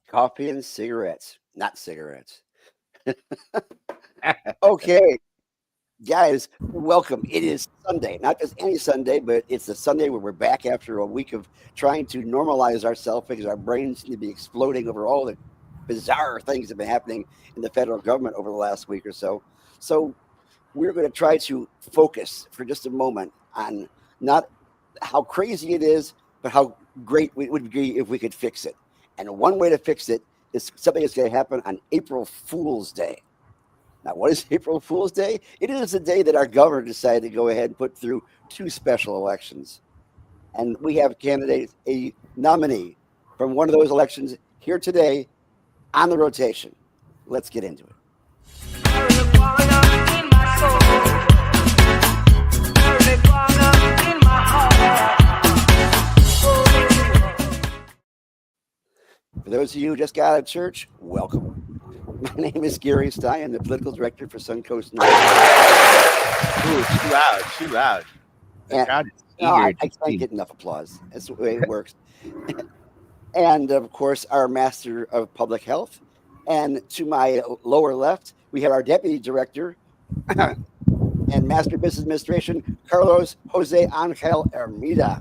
Coffee and cigarettes, not cigarettes. Okay, guys, welcome. It is Sunday, not just any Sunday, but it's the Sunday where we're back after a week of trying to normalize ourselves because our brains seem to be exploding over all the bizarre things that have been happening in the federal government over the last week or so. So we're going to try to focus for just a moment on not how crazy it is, but how great it would be if we could fix it. And one way to fix it is something that's going to happen on April Fool's Day. Now, what is April Fool's Day? It is the day that our governor decided to go ahead and put through two special elections. And we have a nominee from one of those elections here today on the rotation. Let's get into it. For those of you who just got out of church, welcome. My name is Gary Stein. I'm the political director for Suncoast North. Ooh, too loud. I can't get enough applause. That's the way it works. And, of course, our master of public health. And to my lower left, we have our deputy director and master of business administration, Carlos Jose Angel Hermida.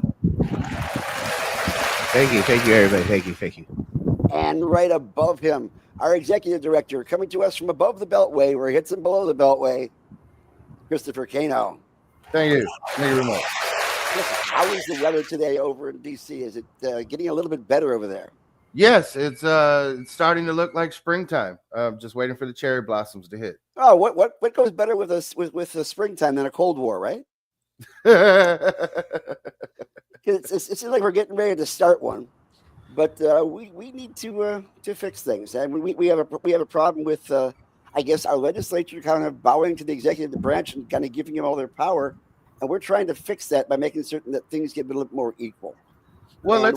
Thank you, everybody. Thank you. And right above him, our executive director, coming to us from above the Beltway, where he hits him below the Beltway, Christopher Cano. Thank you very much. How is the weather today over in D.C.? Is it getting a little bit better over there? Yes, it's starting to look like springtime. Just waiting for the cherry blossoms to hit. Oh, what goes better with the springtime than a Cold War, right? It seems like we're getting ready to start one. But we need to fix things, and we have a problem with I guess our legislature kind of bowing to the executive branch and kind of giving them all their power, and we're trying to fix that by making certain that things get a little bit more equal. Well,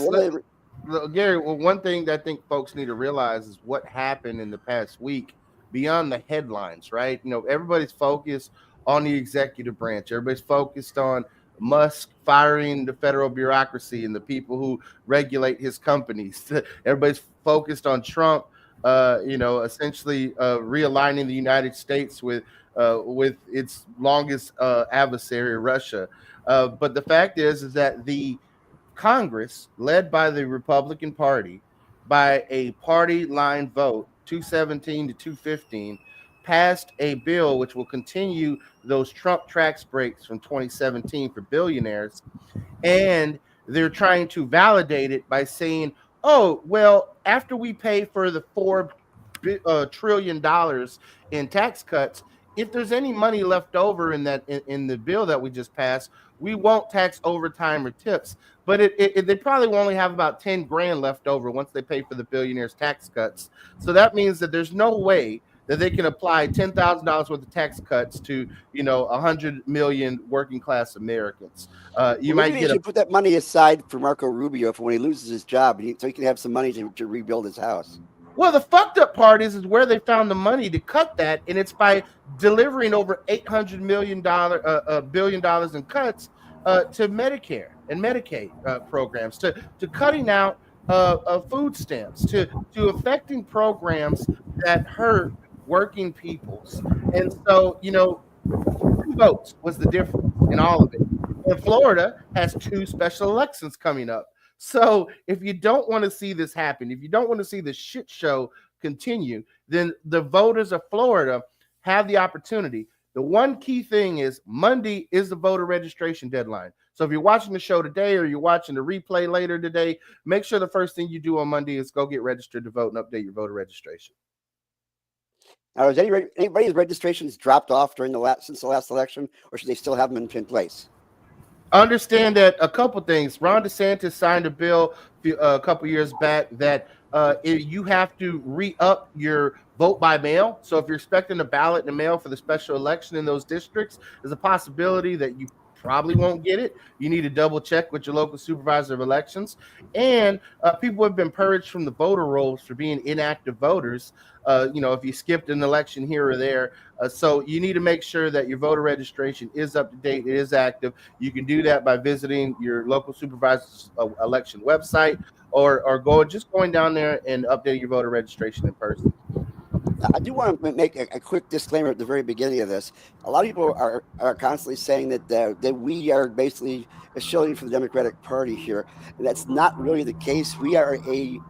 Gary. Well, one thing that I think folks need to realize is what happened in the past week beyond the headlines, right? You know, everybody's focused on the executive branch. Everybody's focused on Musk firing the federal bureaucracy and the people who regulate his companies. Everybody's focused on Trump, essentially realigning the United States with its longest adversary, Russia. But the fact is that the Congress, led by the Republican Party, by a party line vote, 217 to 215, passed a bill which will continue those Trump tax breaks from 2017 for billionaires. And they're trying to validate it by saying, oh, well, after we pay for the $4 trillion in tax cuts, if there's any money left over in the bill that we just passed, we won't tax overtime or tips. But they probably will only have about 10 grand left over once they pay for the billionaires' tax cuts. So that means that there's no way that they can apply $10,000 worth of tax cuts to 100 million working class Americans. You should put that money aside for Marco Rubio for when he loses his job, so he can have some money to rebuild his house. Well, the fucked up part is where they found the money to cut that, and it's by delivering over $800 billion in cuts to Medicare and Medicaid programs, to cutting out food stamps, to affecting programs that hurt working peoples. And so, 2 votes was the difference in all of it. And Florida has 2 special elections coming up. So if you don't want to see this happen, if you don't want to see the shit show continue, then the voters of Florida have the opportunity. The one key thing is Monday is the voter registration deadline. So if you're watching the show today or you're watching the replay later today, make sure the first thing you do on Monday is go get registered to vote and update your voter registration. Now, has anybody's registrations dropped off since the last election, or should they still have them in place? Understand that a couple things. Ron DeSantis signed a bill a couple years back that you have to re-up your vote by mail. So if you're expecting a ballot in the mail for the special election in those districts, there's a possibility that you probably won't get it. You need to double check with your local supervisor of elections. And people have been purged from the voter rolls for being inactive voters. If you skipped an election here or there. So you need to make sure that your voter registration is up to date, it is active. You can do that by visiting your local supervisor's election website, or going down there and updating your voter registration in person. I do want to make a quick disclaimer at the very beginning of this. A lot of people are constantly saying that we are basically shilling for the Democratic Party here, and that's not really the case. We are an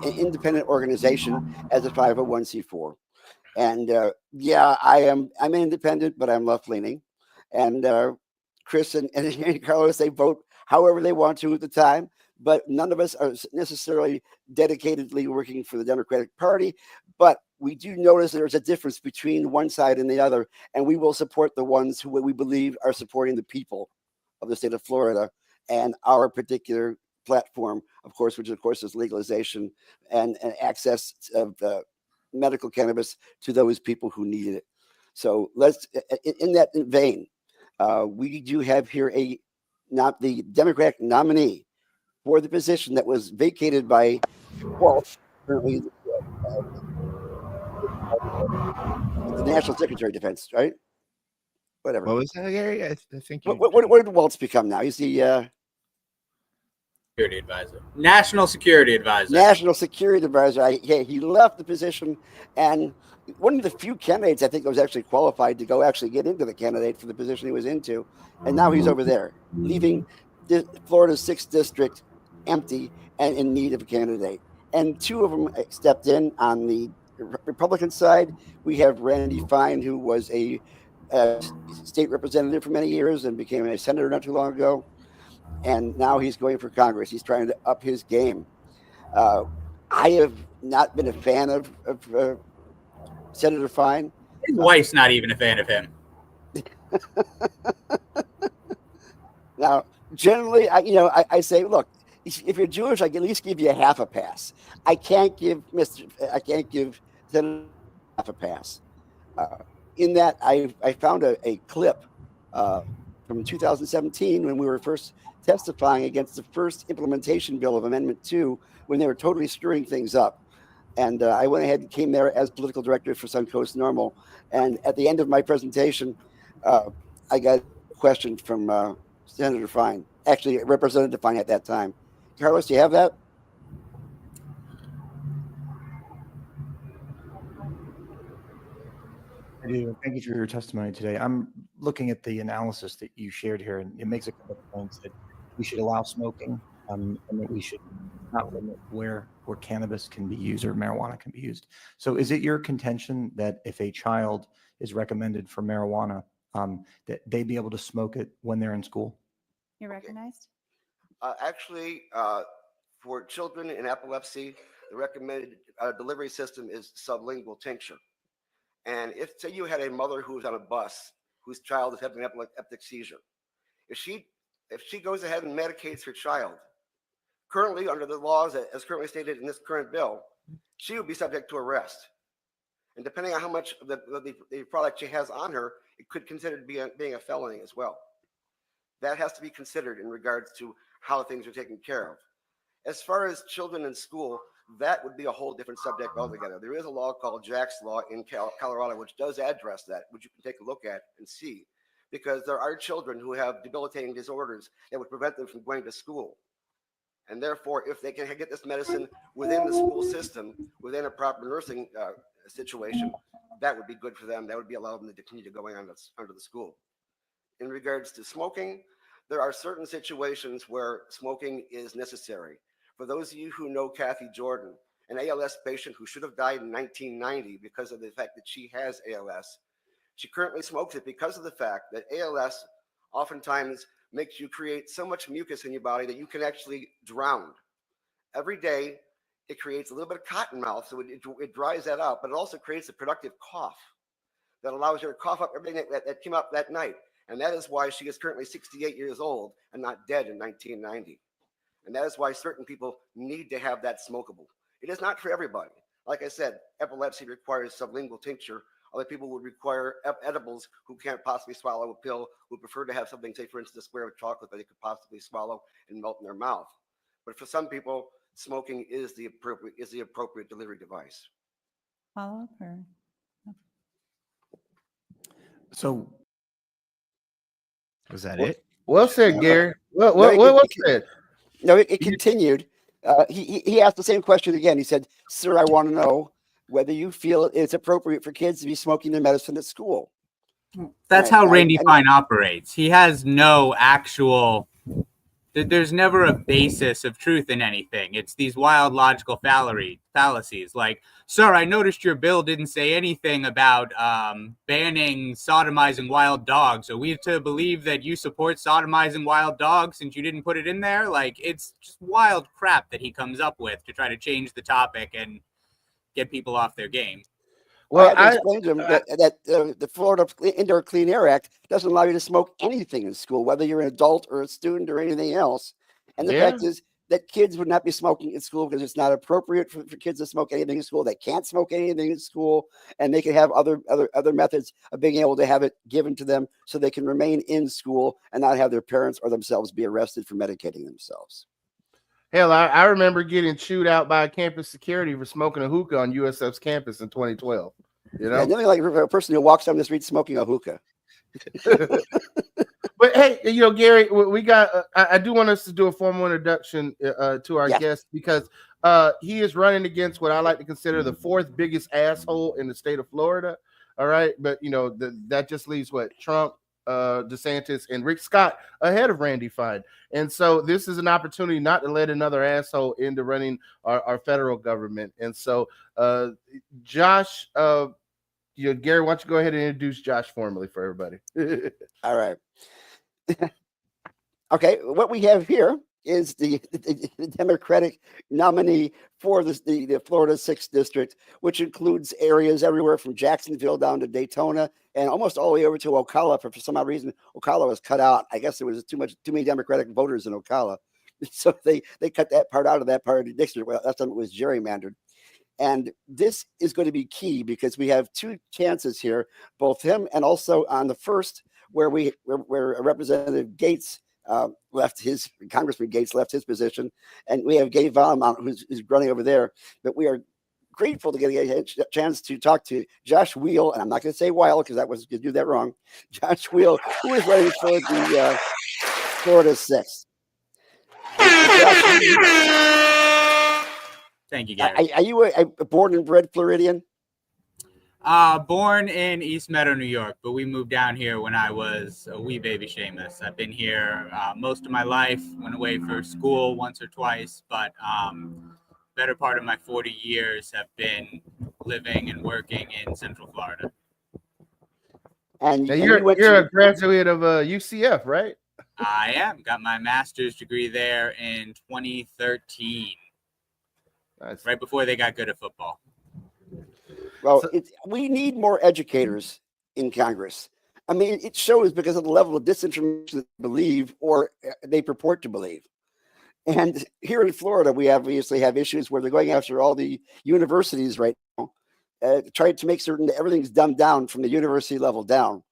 independent organization as a 501c4. And yeah, I'm an independent, but I'm left leaning. And Chris and Carlos, they vote however they want to at the time, but none of us are necessarily dedicatedly working for the Democratic Party. But we do notice there's a difference between one side and the other, and we will support the ones who we believe are supporting the people of the state of Florida and our particular platform, of course, which of course is legalization and access of medical cannabis to those people who need it. So let's, in that vein, we do have here not the Democratic nominee for the position that was vacated by Walt, currently the National Secretary of Defense, right? Whatever. What was that, Gary? I think you. What did Waltz become now? He's the security advisor, national security advisor. National Security Advisor. He left the position, and one of the few candidates I think that was actually qualified to go actually get into the candidate for the position he was into, and now he's over there, leaving Florida's 6th district empty and in need of a candidate. And two of them stepped in on the Republican side. We have Randy Fine, who was a state representative for many years and became a senator not too long ago. And now he's going for Congress. He's trying to up his game. I have not been a fan of Senator Fine. His wife's not even a fan of him. Now, generally, I say, look, if you're Jewish, I can at least give you a half a pass. I can't give Senator half a pass. In that, I found a clip from 2017 when we were first testifying against the first implementation bill of Amendment 2 when they were totally stirring things up. And I went ahead and came there as political director for Suncoast Normal. And at the end of my presentation, I got a question from Senator Fine, actually Representative Fine at that time. Carlos, do you have that? I do. Thank you for your testimony today. I'm looking at the analysis that you shared here, and it makes a couple of points that we should allow smoking, and that we should not limit where cannabis can be used or marijuana can be used. So is it your contention that if a child is recommended for marijuana, that they be able to smoke it when they're in school? You're recognized. Actually, for children in epilepsy, the recommended delivery system is sublingual tincture. And if, say, you had a mother who was on a bus whose child is having an epileptic seizure, if she goes ahead and medicates her child, currently under the laws as currently stated in this current bill, she would be subject to arrest. And depending on how much of the product she has on her, it could consider to be being a felony as well. That has to be considered in regards to how things are taken care of. As far as children in school, that would be a whole different subject altogether. There is a law called Jack's Law in Colorado, which does address that, which you can take a look at and see, because there are children who have debilitating disorders that would prevent them from going to school. And therefore, if they can get this medicine within the school system, within a proper nursing situation, that would be good for them. That would be allowed them to continue to go under the school. In regards to smoking, there are certain situations where smoking is necessary. For those of you who know Kathy Jordan, an ALS patient who should have died in 1990 because of the fact that she has ALS, she currently smokes it because of the fact that ALS oftentimes makes you create so much mucus in your body that you can actually drown. Every day, it creates a little bit of cotton mouth, so it dries that out, but it also creates a productive cough that allows you to cough up everything that came up that night. And that is why she is currently 68 years old and not dead in 1990. And that is why certain people need to have that smokable. It is not for everybody. Like I said, epilepsy requires sublingual tincture Other people would require edibles who can't possibly swallow a pill, who prefer to have something, say, for instance, a square of chocolate that they could possibly swallow and melt in their mouth. But for some people, smoking is the appropriate delivery device. Follow up or? So was that it? Well said, Gary. What said? No, it continued. He asked the same question again. He said, "Sir, I want to know whether you feel it's appropriate for kids to be smoking their medicine at school." That's how Randy Fine operates. He has no actual. There's never a basis of truth in anything. It's these wild logical fallacies. Like, sir, I noticed your bill didn't say anything about banning sodomizing wild dogs. Are we to believe that you support sodomizing wild dogs since you didn't put it in there? Like, it's just wild crap that he comes up with to try to change the topic and get people off their game. Well, I had to explain to him that the Florida Indoor Clean Air Act doesn't allow you to smoke anything in school, whether you're an adult or a student or anything else. And the fact is that kids would not be smoking at school because it's not appropriate for kids to smoke anything in school. They can't smoke anything in school, and they can have other methods of being able to have it given to them so they can remain in school and not have their parents or themselves be arrested for medicating themselves. Hell, I remember getting chewed out by campus security for smoking a hookah on USF's campus in 2012. You know, nothing like a person who walks down the street smoking a hookah. But hey, Gary, we got. I do want us to do a formal introduction to our guest because he is running against what I like to consider the fourth biggest asshole in the state of Florida. All right, but that just leaves Trump, DeSantis, and Rick Scott ahead of Randy Fine. And so this is an opportunity not to let another asshole into running our federal government. And so Josh, Gary, why don't you go ahead and introduce Josh formally for everybody? All right. Okay, what we have here is the Democratic nominee for the Florida 6th District, which includes areas everywhere from Jacksonville down to Daytona and almost all the way over to Ocala. For some odd reason, Ocala was cut out. I guess there was too many Democratic voters in Ocala. So they cut that part out of that part of the district. Well, that's when it was gerrymandered. And this is going to be key because we have two chances here, both him and also on the first, where Representative Gates Congressman Gates left his position, and we have Gabe Valmont who's running over there. But we are grateful to get a chance to talk to Josh Weil, and I'm not going to say Weil because that was going to do that wrong. Josh Weil, who is running for the Florida 6th. Thank you, Gary. Are you a born and bred Floridian? Born in East Meadow, New York, but we moved down here when I was a wee baby Seamus. I've been here most of my life, went away for school once or twice, but better part of my 40 years have been living and working in Central Florida. And you're a graduate of UCF, right? I am. Got my master's degree there in 2013. Nice. Right before they got good at football. Well, we need more educators in Congress. I mean, it shows because of the level of disinformation they believe or they purport to believe. And here in Florida, we obviously have issues where they're going after all the universities right now, trying to make certain that everything's dumbed down from the university level down.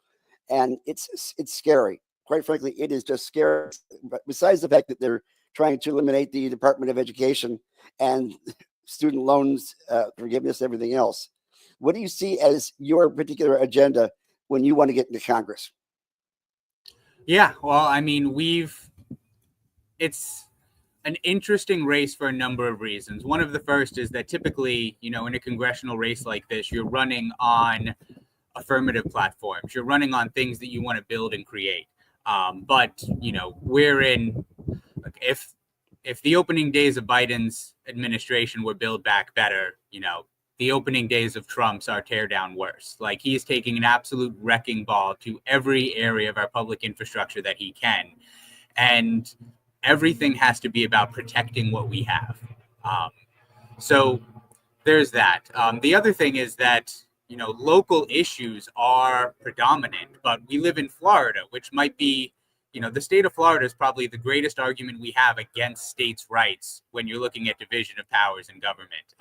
And it's scary. Quite frankly, it is just scary. But besides the fact that they're trying to eliminate the Department of Education and student loans, forgiveness, everything else. What do you see as your particular agenda when you want to get into Congress? Yeah, well, I mean, it's an interesting race for a number of reasons. One of the first is that typically, in a congressional race like this, you're running on affirmative platforms. You're running on things that you want to build and create. But we're in, if the opening days of Biden's administration were build back better, the opening days of Trump's are tear down worse. Like, he's taking an absolute wrecking ball to every area of our public infrastructure that he can. And everything has to be about protecting what we have. So there's that. The other thing is that, local issues are predominant, but we live in Florida, which might be, the state of Florida is probably the greatest argument we have against states' rights when you're looking at division of powers in government.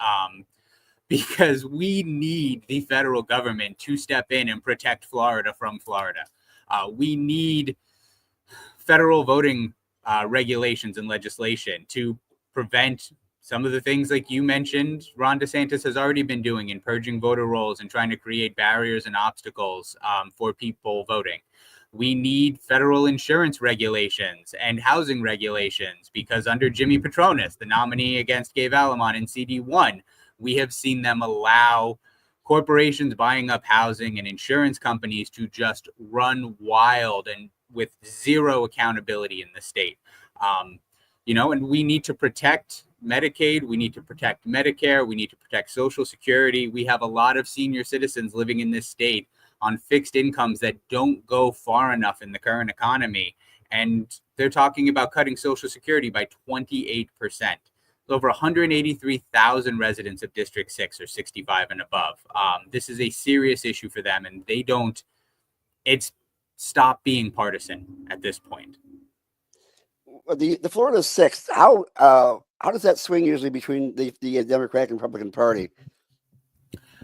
because we need the federal government to step in and protect Florida from Florida. We need federal voting regulations and legislation to prevent some of the things like you mentioned Ron DeSantis has already been doing in purging voter rolls and trying to create barriers and obstacles for people voting. We need federal insurance regulations and housing regulations because under Jimmy Petronas, the nominee against Gabe Alamon in CD1, we have seen them allow corporations buying up housing and insurance companies to just run wild and with zero accountability in the state. And we need to protect Medicaid. We need to protect Medicare. We need to protect Social Security. We have a lot of senior citizens living in this state on fixed incomes that don't go far enough in the current economy. And they're talking about cutting Social Security by 28%. Over 183,000 residents of District 6 are 65 and above. This is a serious issue for them, and it's stopped being partisan at this point. The Florida 6th, how does that swing usually between the Democratic and Republican Party?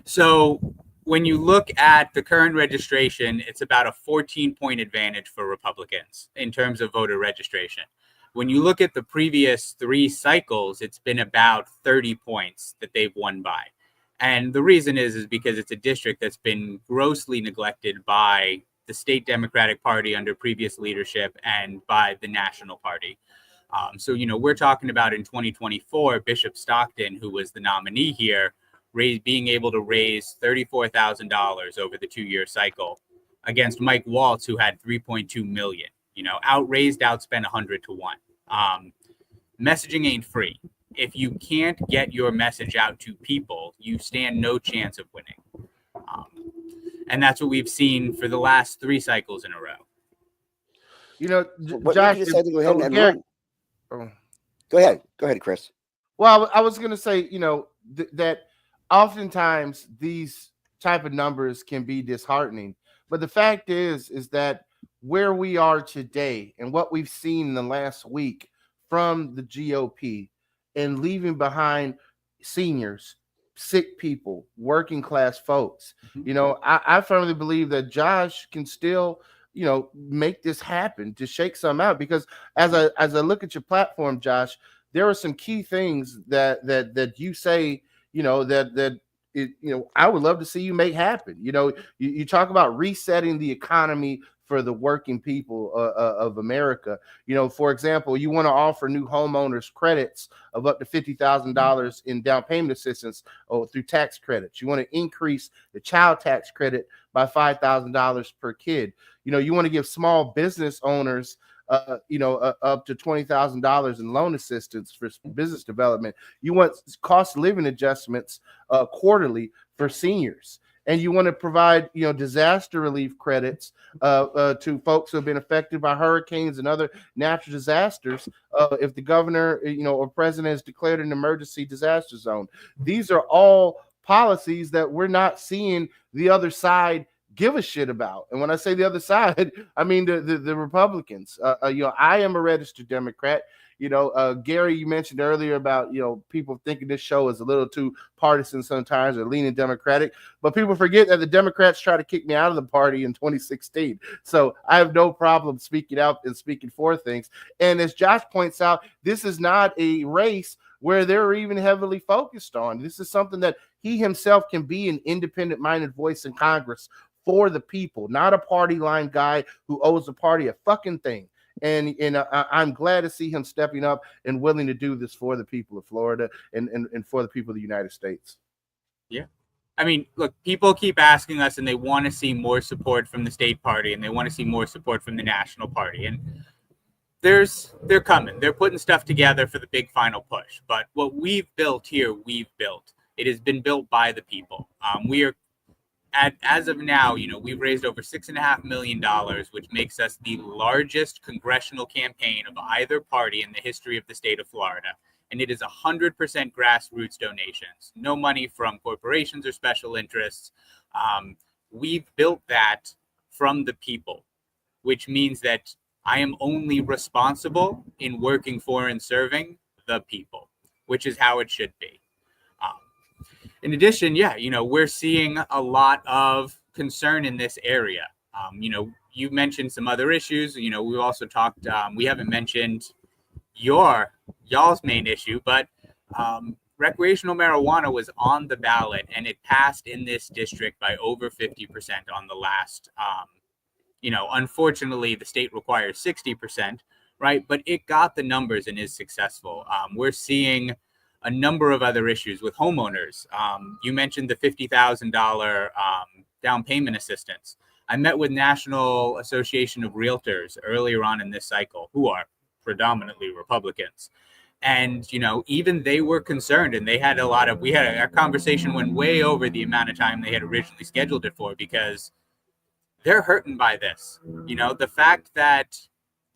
So when you look at the current registration, it's about a 14-point advantage for Republicans in terms of voter registration. When you look at the previous 3 cycles, it's been about 30 points that they've won by. And the reason is because it's a district that's been grossly neglected by the state Democratic Party under previous leadership and by the National Party. So we're talking about in 2024, Bishop Stockton, who was the nominee here, being able to raise $34,000 over the 2-year cycle against Mike Waltz, who had 3.2 million. Outraised, outspent 100 to 1. Messaging ain't free. If you can't get your message out to people, you stand no chance of winning. And that's what we've seen for the last 3 cycles in a row. Josh, you decided to go ahead and run. Go ahead, Chris. Well, I was going to say, that oftentimes these type of numbers can be disheartening. But the fact is that where we are today and what we've seen in the last week from the GOP and leaving behind seniors, sick people, working class folks, I firmly believe that Josh can still, make this happen to shake some out, because as I look at your platform, Josh, there are some key things that you say, I would love to see you make happen. You talk about resetting the economy for the working people of America. For example, you want to offer new homeowners credits of up to $50,000 in down payment assistance through tax credits. You want to increase the child tax credit by $5,000 per kid. You want to give small business owners up to $20,000 in loan assistance for business development. You want cost of living adjustments quarterly for seniors. And you want to provide, disaster relief credits to folks who have been affected by hurricanes and other natural disasters if the governor, or president has declared an emergency disaster zone. These are all policies that we're not seeing the other side give a shit about. And when I say the other side, I mean the Republicans. I am a registered Democrat. Gary, you mentioned earlier about, people thinking this show is a little too partisan sometimes or leaning Democratic, but people forget that the Democrats tried to kick me out of the party in 2016. So I have no problem speaking out and speaking for things. And as Josh points out, this is not a race where they're even heavily focused on. This is something that he himself can be an independent minded voice in Congress for the people, not a party line guy who owes the party a fucking thing. And I'm glad to see him stepping up and willing to do this for the people of Florida and for the people of the United States. Yeah. I mean, look, people keep asking us and they want to see more support from the state party and they want to see more support from the national party. And they're coming. They're putting stuff together for the big final push. But what we've built here, it has been built by the people. We are as of now, we've raised over $6.5 million, which makes us the largest congressional campaign of either party in the history of the state of Florida. And it is 100% grassroots donations, no money from corporations or special interests. We've built that from the people, which means that I am only responsible in working for and serving the people, which is how it should be. In addition, we're seeing a lot of concern in this area. You mentioned some other issues. We've also talked, we haven't mentioned y'all's main issue, but recreational marijuana was on the ballot and it passed in this district by over 50% on the last, unfortunately the state requires 60%, right? But it got the numbers and is successful. We're seeing a number of other issues with homeowners. You mentioned the $50,000 down payment assistance. I met with National Association of Realtors earlier on in this cycle, who are predominantly Republicans. And, even they were concerned, and our conversation went way over the amount of time they had originally scheduled it for, because they're hurting by this. The fact that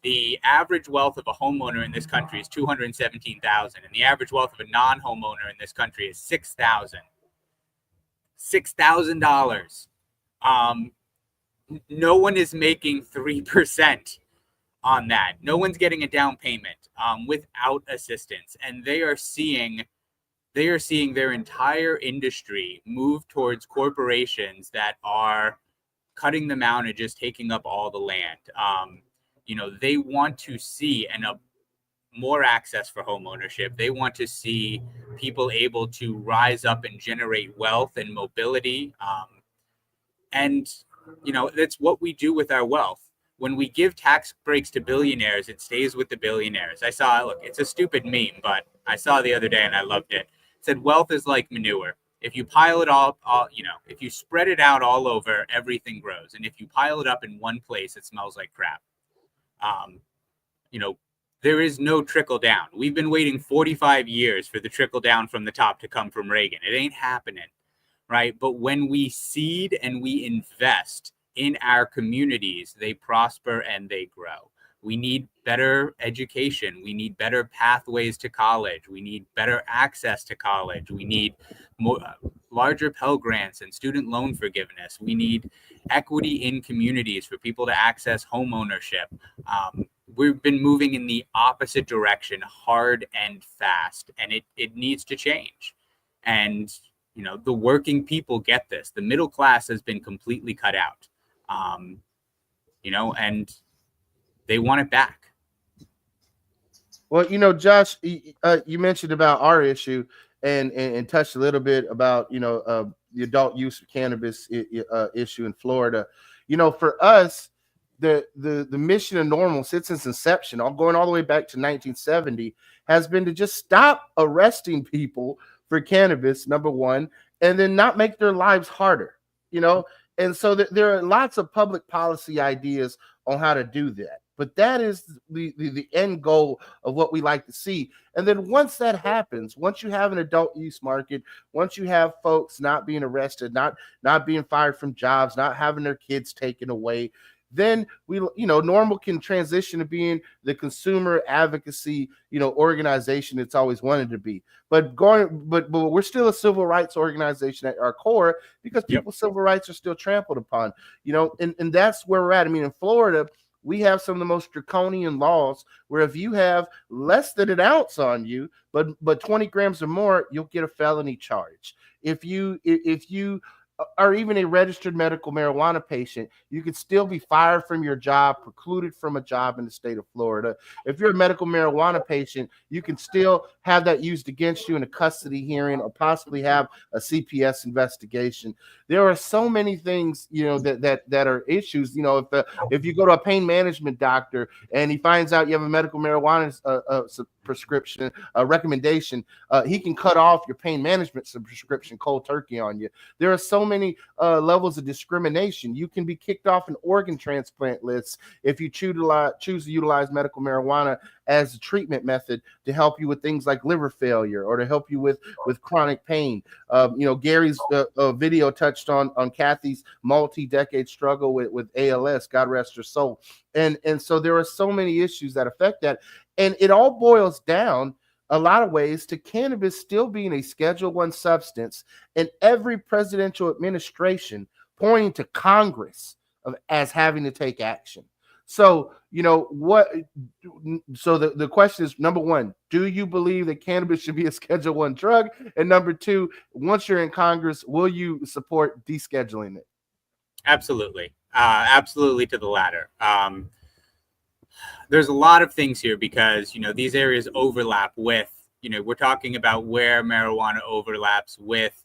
the average wealth of a homeowner in this country is $217,000, and the average wealth of a non-homeowner in this country is $6,000. No one is making 3% on that. No one's getting a down payment without assistance, and they are seeing their entire industry move towards corporations that are cutting them out and just taking up all the land. They want to see more access for home ownership. They want to see people able to rise up and generate wealth and mobility. And that's what we do with our wealth. When we give tax breaks to billionaires, it stays with the billionaires. It's a stupid meme, but I saw the other day and I loved it. It said, wealth is like manure. If you pile it all, if you spread it out all over, everything grows. And if you pile it up in one place, it smells like crap. There is no trickle down. We've been waiting 45 years for the trickle down from the top to come from Reagan. It ain't happening, right? But when we seed and we invest in our communities, they prosper and they grow. We need better education. We need better pathways to college. We need better access to college. We need larger Pell Grants and student loan forgiveness. We need equity in communities for people to access home ownership. We've been moving in the opposite direction, hard and fast, and it needs to change. And, the working people get this. The middle class has been completely cut out, and they want it back. Well, Josh, you mentioned about our issue and touched a little bit about, the adult use of cannabis issue in Florida. For us, the mission of NORML since its inception, going all the way back to 1970, has been to just stop arresting people for cannabis, number one, and then not make their lives harder, And so there are lots of public policy ideas on how to do that. But that is the end goal of what we like to see. And then once that happens, once you have an adult use market, once you have folks not being arrested, not being fired from jobs, not having their kids taken away, then NORML can transition to being the consumer advocacy, organization it's always wanted to be. But we're still a civil rights organization at our core, because people's civil rights are still trampled upon, and that's where we're at. I mean, in Florida, we have some of the most draconian laws where if you have less than an ounce on you, but 20 grams or more, you'll get a felony charge. If you are even a registered medical marijuana patient, you could still be fired from your job, precluded from a job in the state of Florida. If you're a medical marijuana patient, you can still have that used against you in a custody hearing or possibly have a CPS investigation. There are so many things, that are issues. If you go to a pain management doctor and he finds out you have a medical marijuana prescription, recommendation, he can cut off your pain management prescription cold turkey on you. There are so many levels of discrimination. You can be kicked off an organ transplant list if you choose to utilize medical marijuana as a treatment method to help you with things like liver failure or to help you with chronic pain. Gary's video touched on Kathy's multi-decade struggle with ALS, God rest her soul. And so there are so many issues that affect that. And it all boils down a lot of ways to cannabis still being a Schedule I substance, and every presidential administration pointing to Congress as having to take action. So, so the question is, number one, do you believe that cannabis should be a Schedule I drug? And number two, once you're in Congress, will you support descheduling it? Absolutely. Absolutely to the latter. There's a lot of things here because, these areas overlap with, we're talking about where marijuana overlaps with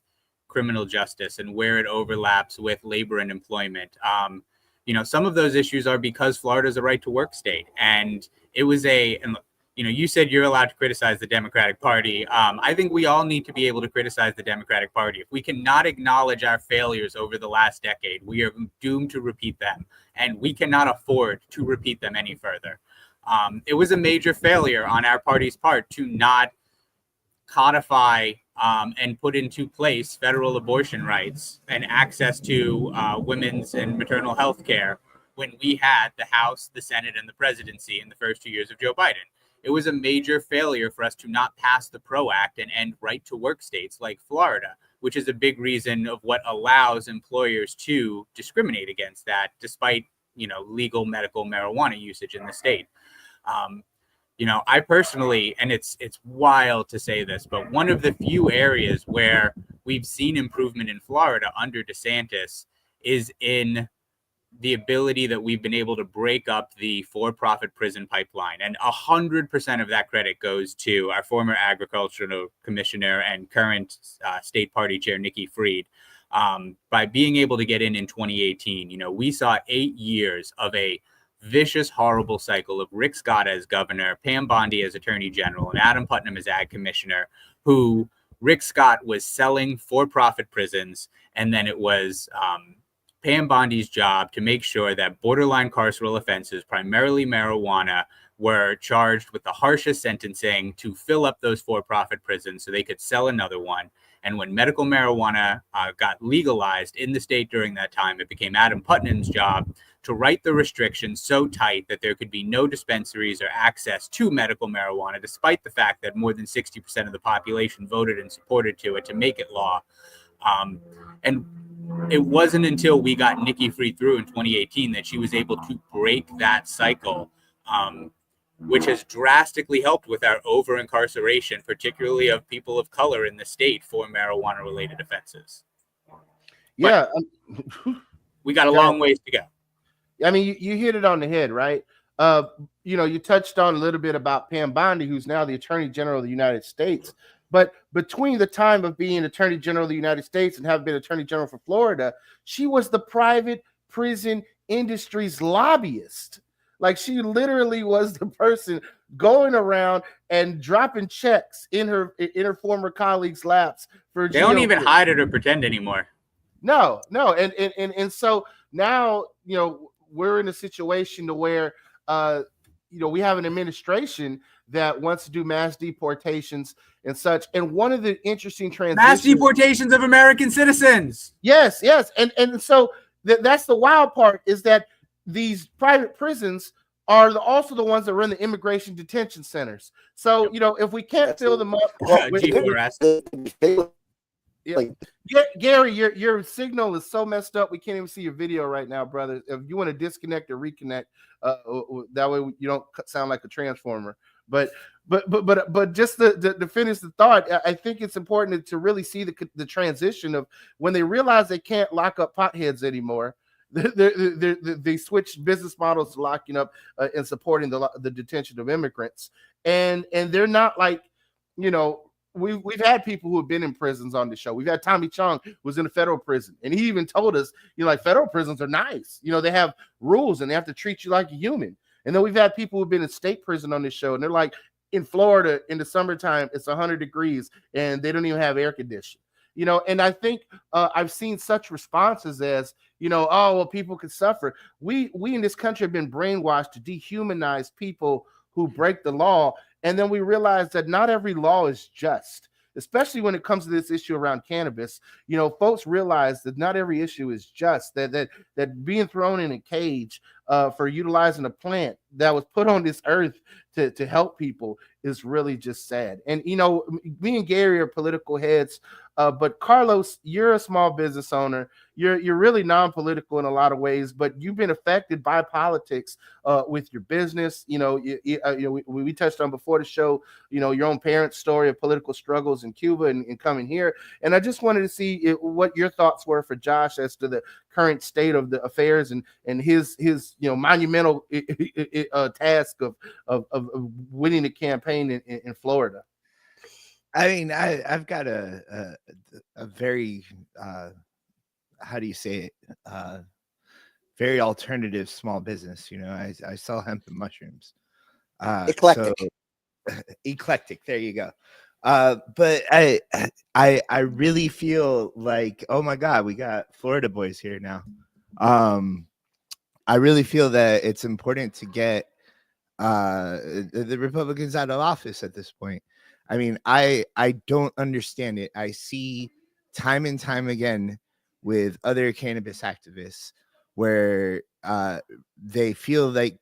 criminal justice and where it overlaps with labor and employment. Some of those issues are because Florida is a right to work state. And it was you said you're allowed to criticize the Democratic Party. I think we all need to be able to criticize the Democratic Party. If we cannot acknowledge our failures over the last decade, we are doomed to repeat them. And we cannot afford to repeat them any further. It was a major failure on our party's part to not codify and put into place federal abortion rights and access to women's and maternal health care when we had the House, the Senate, and the presidency in the first 2 years of Joe Biden. It was a major failure for us to not pass the PRO Act and end right-to-work states like Florida, which is a big reason of what allows employers to discriminate against that, despite, legal medical marijuana usage in the state. I personally, and it's wild to say this, but one of the few areas where we've seen improvement in Florida under DeSantis is in the ability that we've been able to break up the for-profit prison pipeline. And 100% of that credit goes to our former agricultural commissioner and current state party chair, Nikki Fried. By being able to get in 2018, we saw 8 years of a vicious, horrible cycle of Rick Scott as governor, Pam Bondi as attorney general, and Adam Putnam as ag commissioner, who Rick Scott was selling for-profit prisons. And then it was Pam Bondi's job to make sure that borderline carceral offenses, primarily marijuana, were charged with the harshest sentencing to fill up those for-profit prisons so they could sell another one. And when medical marijuana got legalized in the state during that time, it became Adam Putnam's job to write the restrictions so tight that there could be no dispensaries or access to medical marijuana, despite the fact that more than 60% of the population voted and supported to make it law. And it wasn't until we got Nikki Fried through in 2018 that she was able to break that cycle, which has drastically helped with our over-incarceration, particularly of people of color in the state for marijuana-related offenses. Yeah. We got a long ways to go. I mean, you hit it on the head, right? You touched on a little bit about Pam Bondi, who's now the Attorney General of the United States. But between the time of being Attorney General of the United States and having been Attorney General for Florida, she was the private prison industry's lobbyist. Like, she literally was the person going around and dropping checks in her former colleagues' laps for. They don't even hide it or pretend anymore. No, and so now we're in a situation to where we have an administration that wants to do mass deportations and such. And one of the interesting transitions, mass deportations of American citizens. Yes. And so that's the wild part, is that these private prisons are also the ones that run the immigration detention centers. So, if we can't fill them up Gary, your signal is so messed up, we can't even see your video right now, brother. If you want to disconnect or reconnect, that way you don't sound like a transformer. But just to finish the thought, I think it's important to really see the transition of when they realize they can't lock up potheads anymore. They switch business models to locking up and supporting the detention of immigrants, and they're not like, We've had people who have been in prisons on the show. We've had Tommy Chong, who was in a federal prison, and he even told us, federal prisons are nice. They have rules and they have to treat you like a human. And then we've had people who've been in state prison on this show, and they're like, in Florida in the summertime, it's 100 degrees and they don't even have air conditioning. And I think I've seen such responses as, oh, well, people could suffer. We in this country have been brainwashed to dehumanize people who break the law. And then we realize that not every law is just, especially when it comes to this issue around cannabis. Folks realize that not every issue is just, that being thrown in a cage for utilizing a plant that was put on this earth to help people is really just sad. And me and Gary are political heads, but Carlos, you're a small business owner. You're really non-political in a lot of ways, but you've been affected by politics with your business. We touched on before the show, your own parents' story of political struggles in Cuba and coming here. And I just wanted to see what your thoughts were for Josh as to the current state of the affairs and his monumental task of winning the campaign in Florida. I mean, I've got a very how do you say it? Very alternative small business. I sell hemp and mushrooms. Eclectic. Eclectic. There you go. But I really feel like, oh my God, we got Florida boys here now. I really feel that it's important to get the Republicans out of office at this point. I mean, I don't understand it. I see time and time again with other cannabis activists where they feel like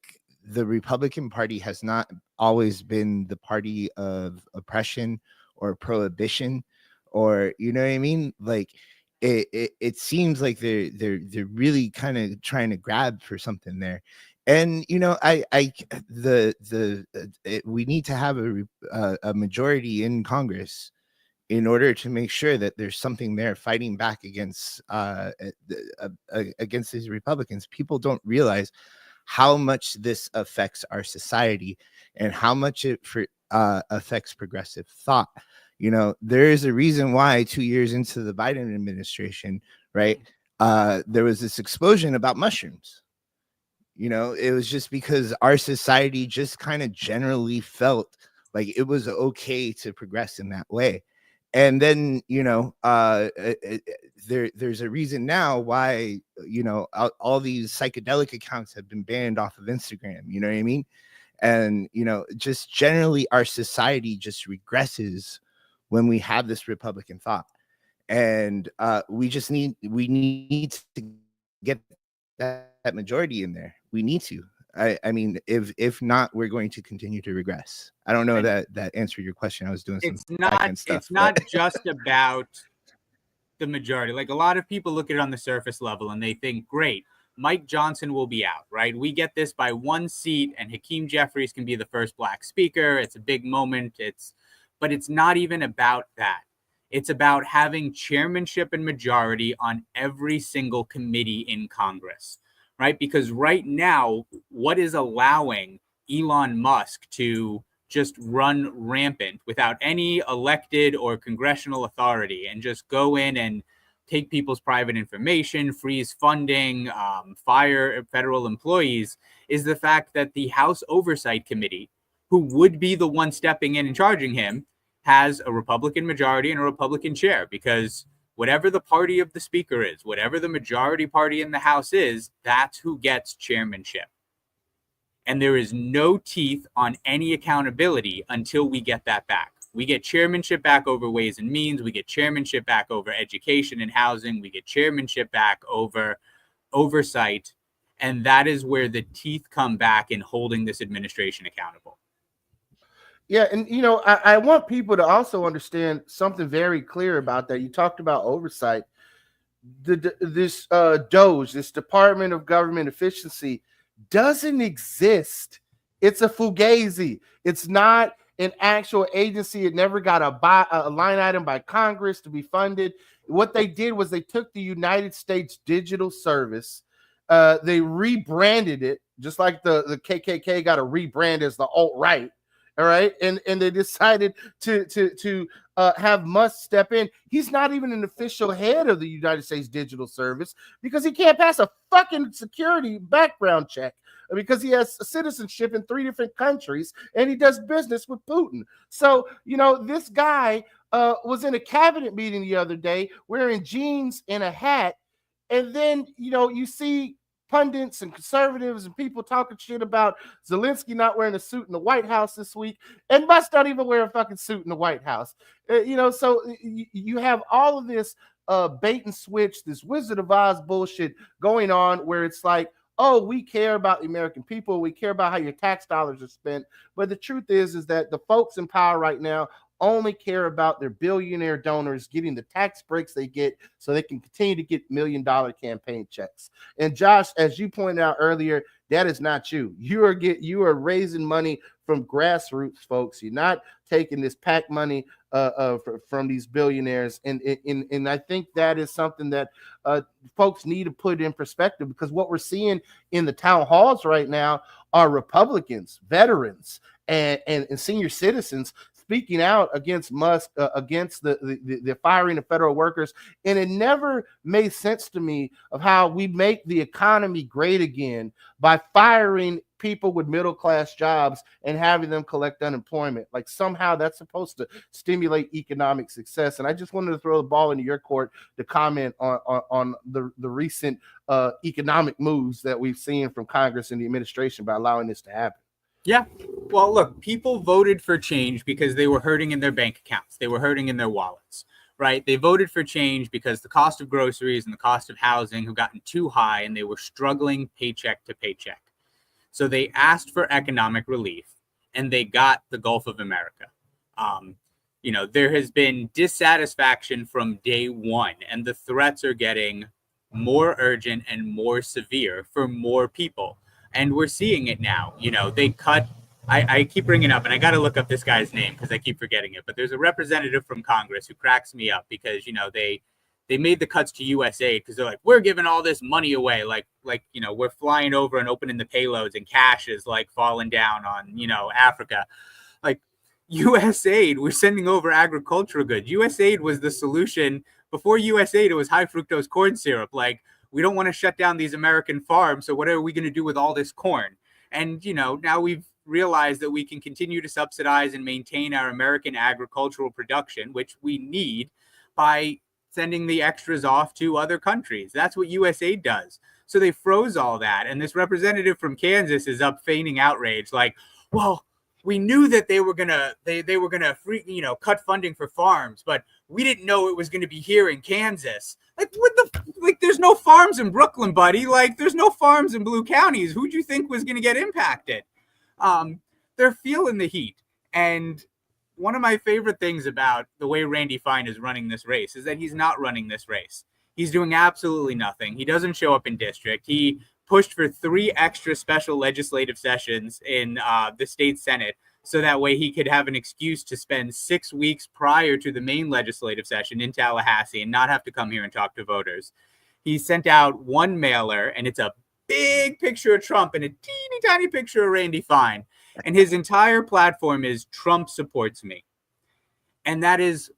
the Republican Party has not always been the party of oppression or prohibition, or you know what I mean? Like it seems like they're really kind of trying to grab for something there. And we need to have a majority in Congress in order to make sure that there's something there fighting back against these Republicans. People don't realize how much this affects our society and how much it affects progressive thought. There is a reason why 2 years into the Biden administration, right, there was this explosion about mushrooms. It was just because our society just kind of generally felt like it was okay to progress in that way. And then, there's a reason now why, all these psychedelic accounts have been banned off of Instagram. You know what I mean? And, just generally our society just regresses when we have this Republican thought. And we need to get that majority in there. We need to. I mean, if not, we're going to continue to regress. I don't know that answered your question. I was doing some back-end stuff. It's not just about the majority. Like, a lot of people look at it on the surface level and they think, great, Mike Johnson will be out, right? We get this by one seat and Hakeem Jeffries can be the first Black speaker. It's a big moment. But it's not even about that. It's about having chairmanship and majority on every single committee in Congress. Right? Because right now, what is allowing Elon Musk to just run rampant without any elected or congressional authority and just go in and take people's private information, freeze funding, fire federal employees, is the fact that the House Oversight Committee, who would be the one stepping in and charging him, has a Republican majority and a Republican chair, because whatever the party of the speaker is, whatever the majority party in the House is, that's who gets chairmanship. And there is no teeth on any accountability until we get that back. We get chairmanship back over Ways and Means. We get chairmanship back over education and housing. We get chairmanship back over oversight. And that is where the teeth come back in holding this administration accountable. Yeah, and I want people to also understand something very clear about that. You talked about oversight. This DOGE, this Department of Government Efficiency, doesn't exist. It's a fugazi. It's not an actual agency. It never got a line item by Congress to be funded. What they did was they took the United States Digital Service, they rebranded it, just like the KKK got a rebrand as the alt-right. All right. And they decided to have Musk step in. He's not even an official head of the United States Digital Service because he can't pass a fucking security background check because he has citizenship in 3 different countries and he does business with Putin. So, this guy was in a cabinet meeting the other day wearing jeans and a hat. And then, you see pundits and conservatives and people talking shit about Zelensky not wearing a suit in the White House this week, and Musk don't even wear a fucking suit in the White House. So you have all of this bait and switch, this Wizard of Oz bullshit going on where it's like, oh, we care about the American people. We care about how your tax dollars are spent. But the truth is that the folks in power right now only care about their billionaire donors getting the tax breaks they get so they can continue to get $1 million campaign checks. And Josh, as you pointed out earlier, that is not you. You are raising money from grassroots folks. You're not taking this PAC money from these billionaires. And I think that is something that folks need to put in perspective, because what we're seeing in the town halls right now are Republicans, veterans, and senior citizens speaking out against Musk, against the firing of federal workers. And it never made sense to me of how we make the economy great again by firing people with middle-class jobs and having them collect unemployment. Like somehow that's supposed to stimulate economic success. And I just wanted to throw the ball into your court to comment on the recent economic moves that we've seen from Congress and the administration by allowing this to happen. Yeah. Well, look, people voted for change because they were hurting in their bank accounts. They were hurting in their wallets, right? They voted for change because the cost of groceries and the cost of housing have gotten too high and they were struggling paycheck to paycheck. So they asked for economic relief and they got the Gulf of America. There has been dissatisfaction from day one, and the threats are getting more urgent and more severe for more people. And we're seeing it now. They cut, I keep bringing up, and I got to look up this guy's name because I keep forgetting it, but there's a representative from Congress who cracks me up because, they made the cuts to USAID because they're like, we're giving all this money away. Like, we're flying over and opening the payloads and cash is like falling down on, Africa. Like USAID, we're sending over agricultural goods. USAID was the solution. Before USAID, it was high fructose corn syrup. Like, we don't want to shut down these American farms. So what are we going to do with all this corn? And, now we've realized that we can continue to subsidize and maintain our American agricultural production, which we need, by sending the extras off to other countries. That's what USAID does. So they froze all that. And this representative from Kansas is up feigning outrage. Like, well, we knew that they were gonna cut funding for farms, but we didn't know it was gonna be here in Kansas. Like there's no farms in Brooklyn, buddy. Like there's no farms in blue counties. Who'd you think was gonna get impacted? They're feeling the heat. And one of my favorite things about the way Randy Fine is running this race is that he's not running this race. He's doing absolutely nothing. He doesn't show up in district. He pushed for 3 extra special legislative sessions in the state Senate so that way he could have an excuse to spend 6 weeks prior to the main legislative session in Tallahassee and not have to come here and talk to voters. He sent out one mailer, and it's a big picture of Trump and a teeny tiny picture of Randy Fine. And his entire platform is Trump supports me. And that is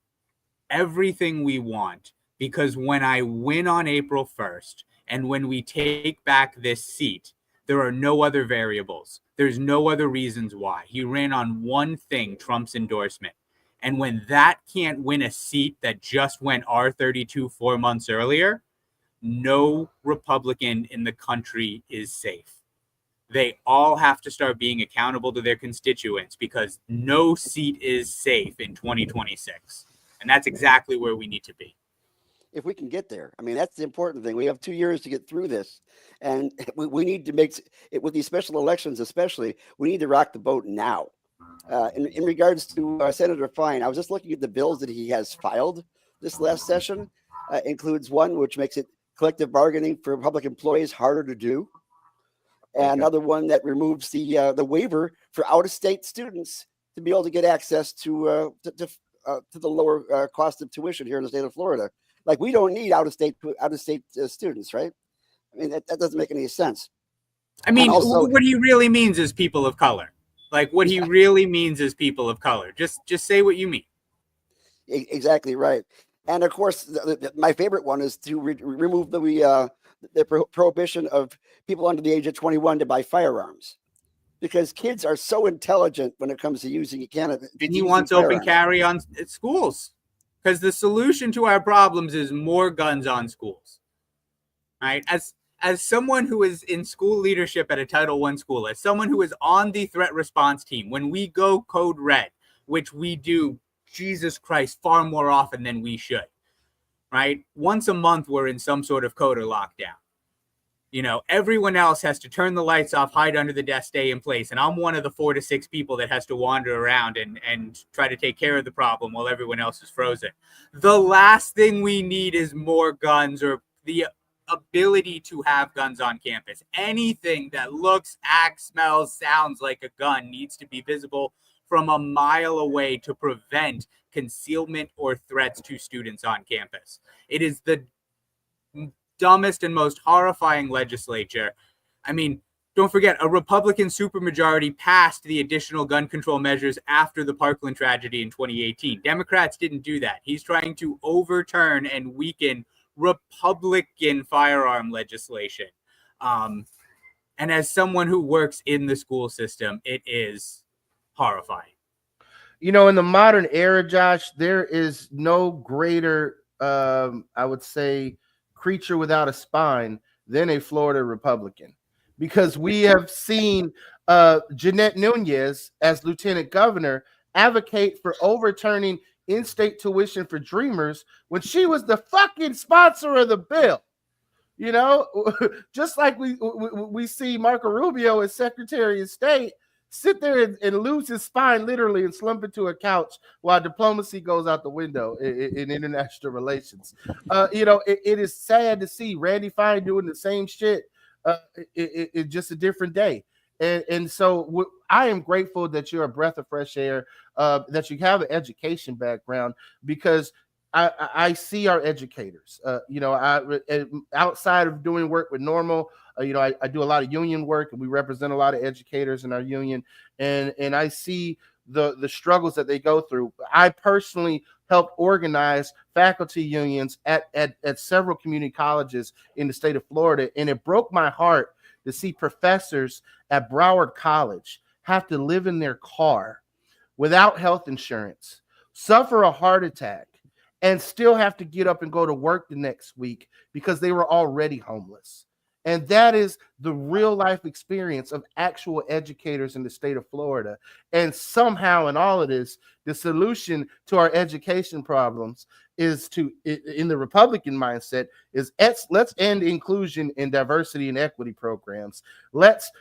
everything we want, because when I win on April 1st and when we take back this seat, there are no other variables. There's no other reasons why. He ran on one thing, Trump's endorsement. And when that can't win a seat that just went R32 4 months earlier, no Republican in the country is safe. They all have to start being accountable to their constituents, because no seat is safe in 2026. And that's exactly where we need to be. If we can get there. I mean, that's the important thing. We have 2 years to get through this. And we need to make it, with these special elections especially, we need to rock the boat now. In regards to Senator Fine, I was just looking at the bills that he has filed this last session. Includes one which makes it collective bargaining for public employees harder to do. And another one that removes the waiver for out-of-state students to be able to get access to the lower cost of tuition here in the state of Florida. Like, we don't need out-of-state students, right? I mean, that doesn't make any sense. I mean, also, what he really means is people of color. Like, what he really means is people of color. Just say what you mean. Exactly right. And of course, my favorite one is to remove the prohibition of people under the age of 21 to buy firearms, because kids are so intelligent when it comes to using cannabis. And he wants open carry on schools, because the solution to our problems is more guns on schools. Right? As someone who is in school leadership at a Title I school, as someone who is on the threat response team, when we go code red, which we do, Jesus Christ, far more often than we should, right? Once a month, we're in some sort of code or lockdown. You know, everyone else has to turn the lights off, hide under the desk, stay in place. And I'm one of the 4 to 6 people that has to wander around and try to take care of the problem while everyone else is frozen. The last thing we need is more guns or the ability to have guns on campus. Anything that looks, acts, smells, sounds like a gun needs to be visible from a mile away to prevent concealment or threats to students on campus. It is the dumbest and most horrifying legislature. I mean, don't forget, a Republican supermajority passed the additional gun control measures after the Parkland tragedy in 2018. Democrats didn't do that. He's trying to overturn and weaken Republican firearm legislation. And as someone who works in the school system, it is horrifying. You know, in the modern era, Josh, there is no greater, I would say, creature without a spine than a Florida Republican, because we have seen Jeanette Nunez as lieutenant governor advocate for overturning in-state tuition for Dreamers when she was the fucking sponsor of the bill. You know, just like we see Marco Rubio as Secretary of State sit there and lose his spine literally and slump into a couch while diplomacy goes out the window in international relations. You know, it is sad to see Randy Fine doing the same shit. It's just a different day. And so I am grateful that you're a breath of fresh air, that you have an education background, because I see our educators. You know, outside of doing work with Normal, you know, I do a lot of union work, and we represent a lot of educators in our union, and I see the struggles that they go through. I personally helped organize faculty unions at several community colleges in the state of Florida, and it broke my heart to see professors at Broward College have to live in their car without health insurance, suffer a heart attack, and still have to get up and go to work the next week because they were already homeless. And that is the real life experience of actual educators in the state of Florida. And somehow in all of this, the solution to our education problems is in the Republican mindset, is let's end inclusion and diversity and equity programs. Let's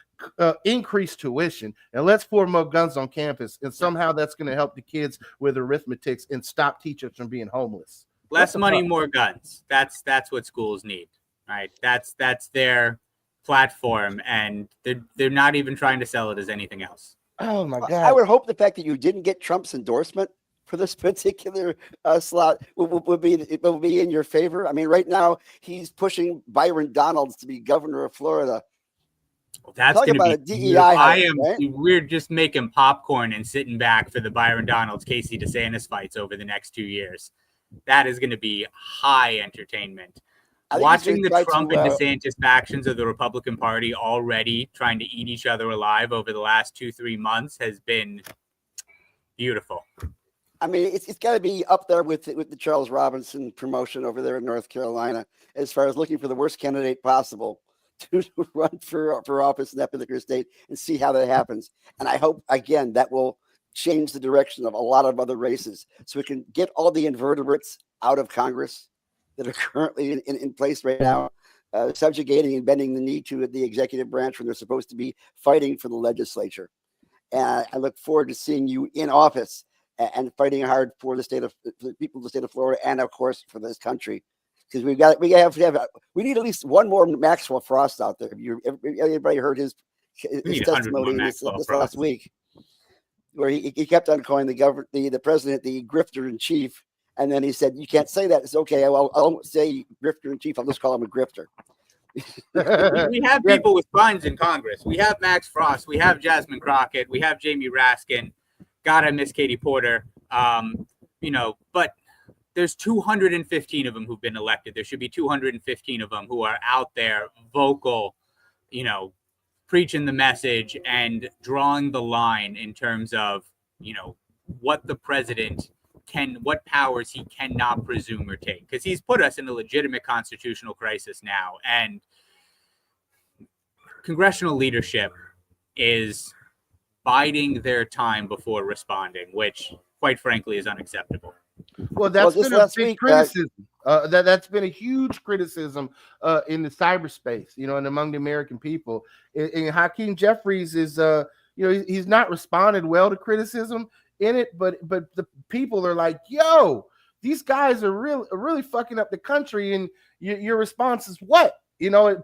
increase tuition, and let's pour more guns on campus. And somehow that's going to help the kids with arithmetics and stop teachers from being homeless. Less money, more guns. That's what schools need. Right. That's their platform, and they're not even trying to sell it as anything else. Oh my God. I would hope the fact that you didn't get Trump's endorsement for this particular slot would be in your favor. I mean, right now he's pushing Byron Donalds to be governor of Florida. Well, that's going to be DEI. We're just making popcorn and sitting back for the Byron Donalds, Casey DeSantis fights over the next 2 years. That is going to be high entertainment. Watching the Trump and DeSantis factions of the Republican Party already trying to eat each other alive over the last 2-3 months has been beautiful. I mean, it's got to be up there with the Charles Robinson promotion over there in North Carolina, as far as looking for the worst candidate possible to run for office in that particular state and see how that happens. And I hope, again, that will change the direction of a lot of other races, so we can get all the invertebrates out of Congress that are currently in place right now, subjugating and bending the knee to the executive branch when they're supposed to be fighting for the legislature. And I look forward to seeing you in office and fighting hard for the people of the state of Florida, and of course for this country, because we need at least one more Maxwell Frost out there. Everybody heard his testimony this last week, where he kept on calling the president the grifter in chief. And then he said, "You can't say that." It's okay. I won't say grifter in chief. I'll just call him a grifter. We have people with spines in Congress. We have Max Frost. We have Jasmine Crockett. We have Jamie Raskin. God, I miss Katie Porter. You know, but there's 215 of them who've been elected. There should be 215 of them who are out there, vocal, you know, preaching the message and drawing the line in terms of, you know, what the president what powers he cannot presume or take, because he's put us in a legitimate constitutional crisis now, and congressional leadership is biding their time before responding, which quite frankly is unacceptable. Well, that's been a big criticism That's been a huge criticism in the cyberspace, and among the American people. And Hakeem Jeffries is, he's not responded well to criticism in it, but the people are like, yo, these guys are really fucking up the country, and your response is what?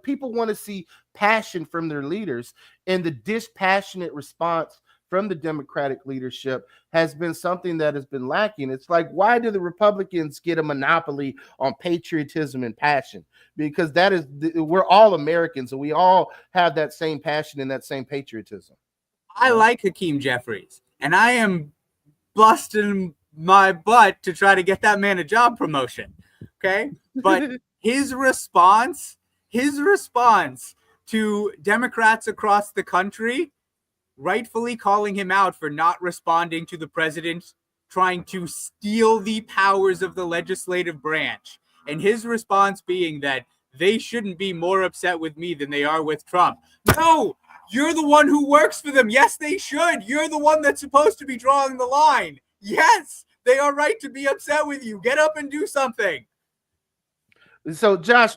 People want to see passion from their leaders, and the dispassionate response from the Democratic leadership has been something that has been lacking. It's like, why do the Republicans get a monopoly on patriotism and passion? Because we're all Americans, and we all have that same passion and that same patriotism. I like Hakeem Jeffries, and I am busting my butt to try to get that man a job promotion. Okay. But his response to Democrats across the country rightfully calling him out for not responding to the president trying to steal the powers of the legislative branch, and his response being that they shouldn't be more upset with me than they are with Trump. No, you're the one who works for them. Yes, they should. You're the one that's supposed to be drawing the line. Yes, they are right to be upset with you. Get up and do something. So, Josh,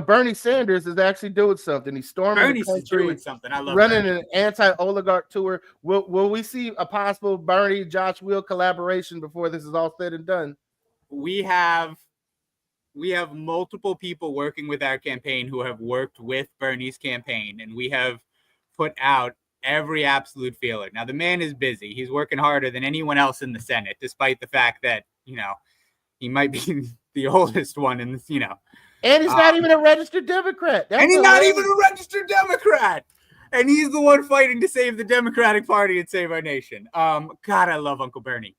Bernie Sanders is actually doing something. He's storming the country, doing something. I love running Bernie. an anti-oligarch tour. Will we see a possible Bernie Josh Will collaboration before this is all said and done? We have multiple people working with our campaign who have worked with Bernie's campaign, and we have put out every absolute feeler. Now, the man is busy. He's working harder than anyone else in the Senate, despite the fact that, he might be the oldest one in this, And he's not even a registered Democrat. And he's not even a registered Democrat. And he's the one fighting to save the Democratic Party and save our nation. God, I love Uncle Bernie.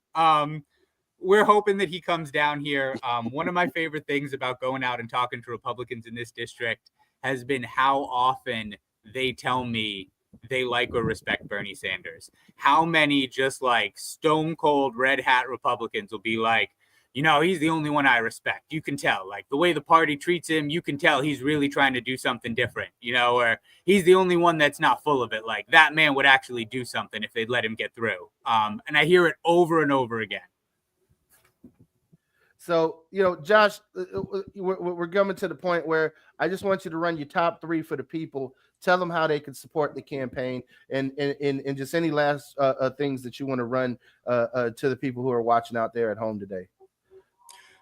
We're hoping that he comes down here. One of my favorite things about going out and talking to Republicans in this district has been how often they tell me they like or respect Bernie Sanders. How many just like stone cold red hat Republicans will be like, he's the only one I respect. You can tell, like the way the party treats him, you can tell he's really trying to do something different, or he's the only one that's not full of it. Like that man would actually do something if they'd let him get through. And I hear it over and over again. So, Josh, we're coming to the point where I just want you to run your top 3 for the people. Tell them how they can support the campaign and just any last things that you want to run to the people who are watching out there at home today.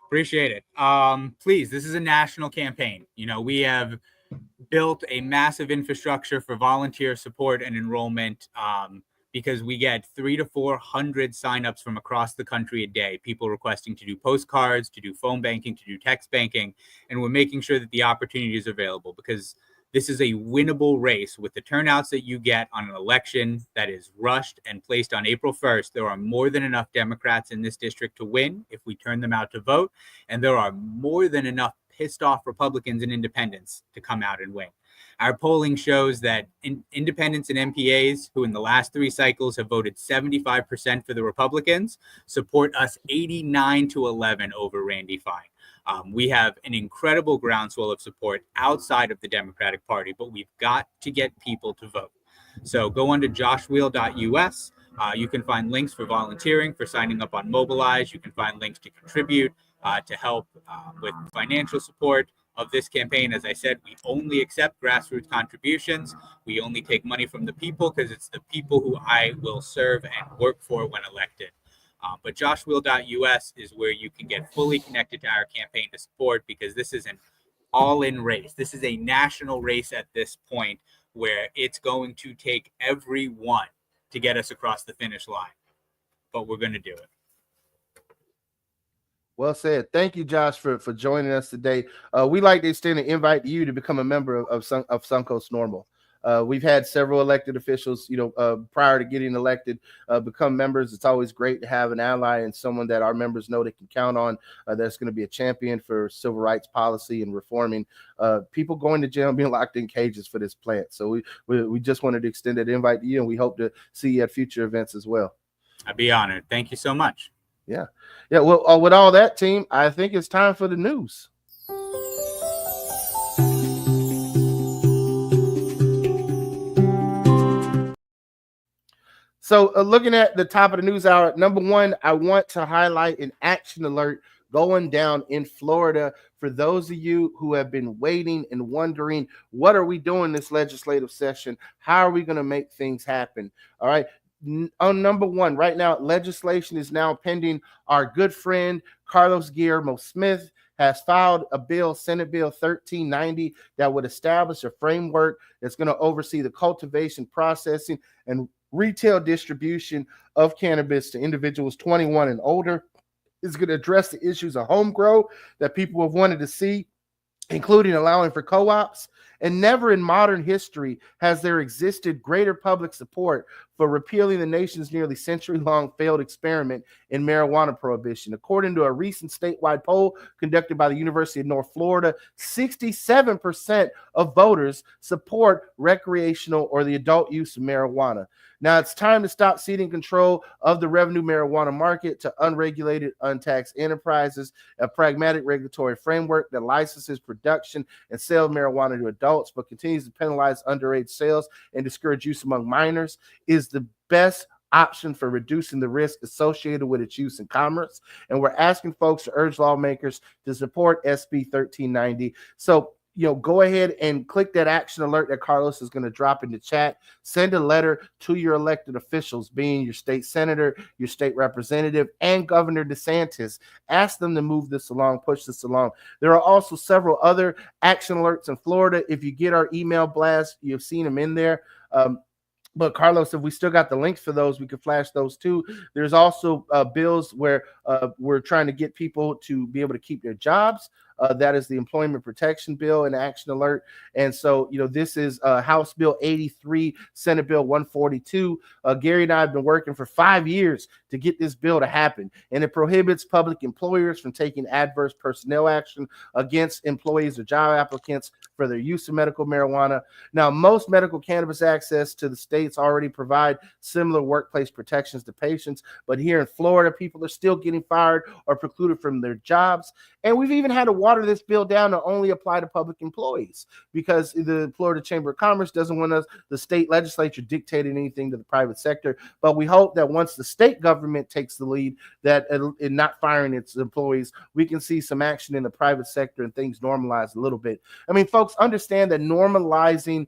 Appreciate it. Please, this is a national campaign. We have built a massive infrastructure for volunteer support and enrollment because we get 300 to 400 signups from across the country a day, people requesting to do postcards, to do phone banking, to do text banking, and we're making sure that the opportunity is available because this is a winnable race with the turnouts that you get on an election that is rushed and placed on April 1st. There are more than enough Democrats in this district to win if we turn them out to vote. And there are more than enough pissed off Republicans and independents to come out and win. Our polling shows that independents and MPAs, who in the last 3 cycles have voted 75% for the Republicans, support us 89-11 over Randy Fine. We have an incredible groundswell of support outside of the Democratic Party, but we've got to get people to vote. So go on to joshwheel.us. You can find links for volunteering, for signing up on Mobilize. You can find links to contribute, to help with financial support of this campaign. As I said, we only accept grassroots contributions. We only take money from the people because it's the people who I will serve and work for when elected. But joshwheel.us is where you can get fully connected to our campaign to support because this is an all-in race. This is a national race at this point where it's going to take everyone to get us across the finish line. But we're going to do it. Well said. Thank you, Josh, for joining us today. We like to extend an invite to you to become a member of Suncoast Normal. We've had several elected officials, prior to getting elected, become members. It's always great to have an ally and someone that our members know they can count on. That's going to be a champion for civil rights policy and reforming people going to jail and being locked in cages for this plant. So we just wanted to extend that invite to you, and we hope to see you at future events as well. I'd be honored. Thank you so much. Yeah. Well, with all that, team, I think it's time for the news. So looking at the top of the news hour, number 1, I want to highlight an action alert going down in Florida. For those of you who have been waiting and wondering, what are we doing this legislative session? How are we going to make things happen? All right. On number one, right now, legislation is now pending. Our good friend Carlos Guillermo Smith has filed a bill, Senate Bill 1390, that would establish a framework that's going to oversee the cultivation, processing, and retail distribution of cannabis to individuals 21 and older. It's going to address the issues of home grow that people have wanted to see, including allowing for co-ops. And never in modern history has there existed greater public support for repealing the nation's nearly century-long failed experiment in marijuana prohibition. According to a recent statewide poll conducted by the University of North Florida, 67% of voters support recreational or the adult use of marijuana. Now it's time to stop ceding control of the revenue marijuana market to unregulated, untaxed enterprises. A pragmatic regulatory framework that licenses production and sale of marijuana to adults, but continues to penalize underage sales and discourage use among minors, is the best option for reducing the risk associated with its use in commerce. And we're asking folks to urge lawmakers to support SB 1390. So, go ahead and click that action alert that Carlos is going to drop in the chat. Send a letter to your elected officials, being your state senator, your state representative, and Governor DeSantis. Ask them to move this along, push this along. There are also several other action alerts in Florida. If you get our email blast, you've seen them in there. But Carlos, if we still got the links for those, we could flash those too. There's also bills where we're trying to get people to be able to keep their jobs. That is the Employment Protection Bill and Action Alert. And so, this is House Bill 83, Senate Bill 142. Gary and I have been working for 5 years to get this bill to happen. And it prohibits public employers from taking adverse personnel action against employees or job applicants for their use of medical marijuana. Now, most medical cannabis access to the states already provide similar workplace protections to patients. But here in Florida, people are still getting fired or precluded from their jobs. And we've even had to water this bill down to only apply to public employees because the Florida Chamber of Commerce doesn't want the state legislature dictating anything to the private sector. But we hope that once the state government takes the lead, that in not firing its employees, we can see some action in the private sector and things normalize a little bit. I mean, folks, understand that normalizing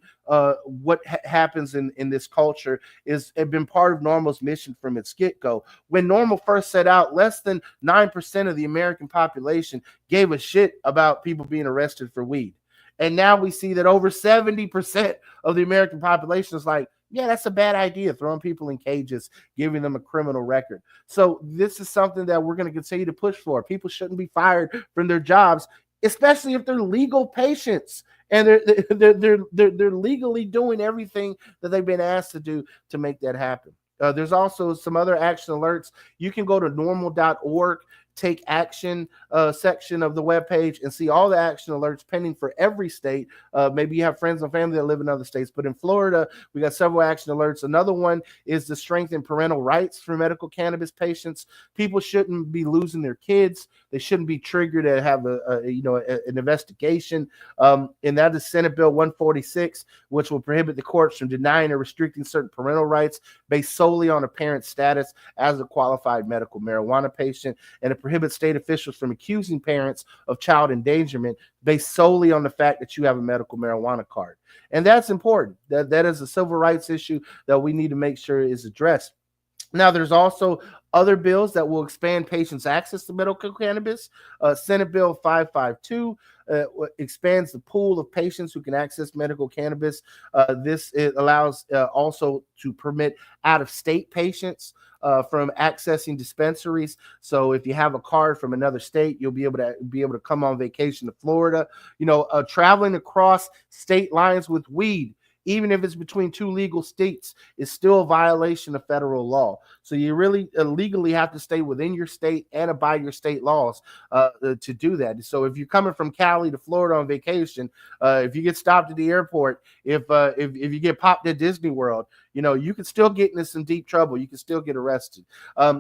what happens in this culture has been part of NORML's mission from its get-go. When NORML first set out, less than 9% of the American population gave a shit about people being arrested for weed. And now we see that over 70% of the American population is like, yeah, that's a bad idea, throwing people in cages, giving them a criminal record. So this is something that we're going to continue to push for. People shouldn't be fired from their jobs, especially if they're legal patients and they're legally doing everything that they've been asked to do to make that happen. There's also some other action alerts. You can go to normal.org, take action section of the webpage and see all the action alerts pending for every state. Maybe you have friends and family that live in other states, but in Florida, we got several action alerts. Another one is to strengthen parental rights for medical cannabis patients. People shouldn't be losing their kids. They shouldn't be triggered to have an investigation. And that is Senate Bill 146, which will prohibit the courts from denying or restricting certain parental rights based solely on a parent's status as a qualified medical marijuana patient. And it prohibits state officials from accusing parents of child endangerment based solely on the fact that you have a medical marijuana card. And that's important. That is a civil rights issue that we need to make sure is addressed. Now, there's also other bills that will expand patients' access to medical cannabis. Senate Bill 552 expands the pool of patients who can access medical cannabis. This allows also to permit out-of-state patients from accessing dispensaries. So if you have a card from another state, you'll be able to come on vacation to Florida. Traveling across state lines with weed, even if it's between two legal states, is still a violation of federal law. So you really legally have to stay within your state and abide your state laws to do that. So if you're coming from Cali to Florida on vacation, if you get stopped at the airport, if you get popped at Disney World, you can still get into some deep trouble. You can still get arrested.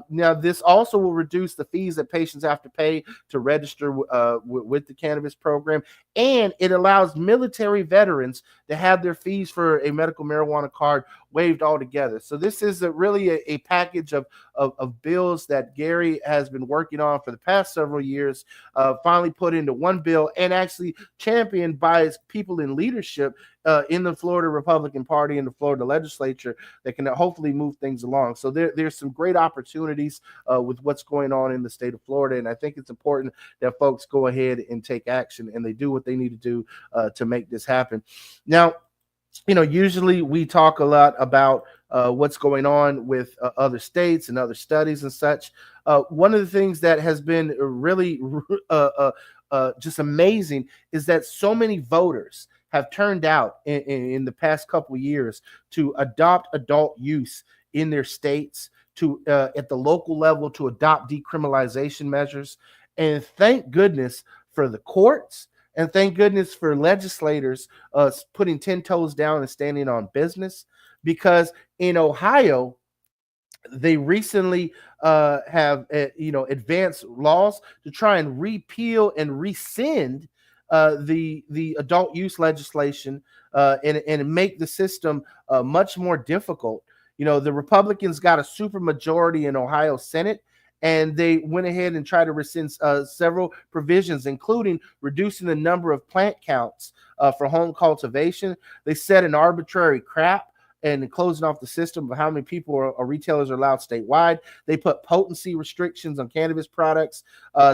Now, this also will reduce the fees that patients have to pay to register with the cannabis program. And it allows military veterans to have their fees for a medical marijuana card waived altogether. So this is really a package of bills that Gary has been working on for the past several years, finally put into one bill and actually championed by his people in leadership in the Florida Republican Party and the Florida legislature that can hopefully move things along. So there's some great opportunities with what's going on in the state of Florida. And I think it's important that folks go ahead and take action and they do what they need to do to make this happen. Now, usually we talk a lot about what's going on with other states and other studies and such. One of the things that has been really just amazing is that so many voters have turned out in the past couple of years to adopt adult use in their states, to at the local level to adopt decriminalization measures. And thank goodness for the courts, and thank goodness for legislators putting 10 toes down and standing on business, because in Ohio, they recently have advanced laws to try and repeal and rescind the adult use legislation and make the system much more difficult. The Republicans got a super majority in Ohio Senate, and they went ahead and tried to rescind several provisions, including reducing the number of plant counts for home cultivation. They set an arbitrary cap and closing off the system of how many people or retailers are allowed statewide. They put potency restrictions on cannabis products.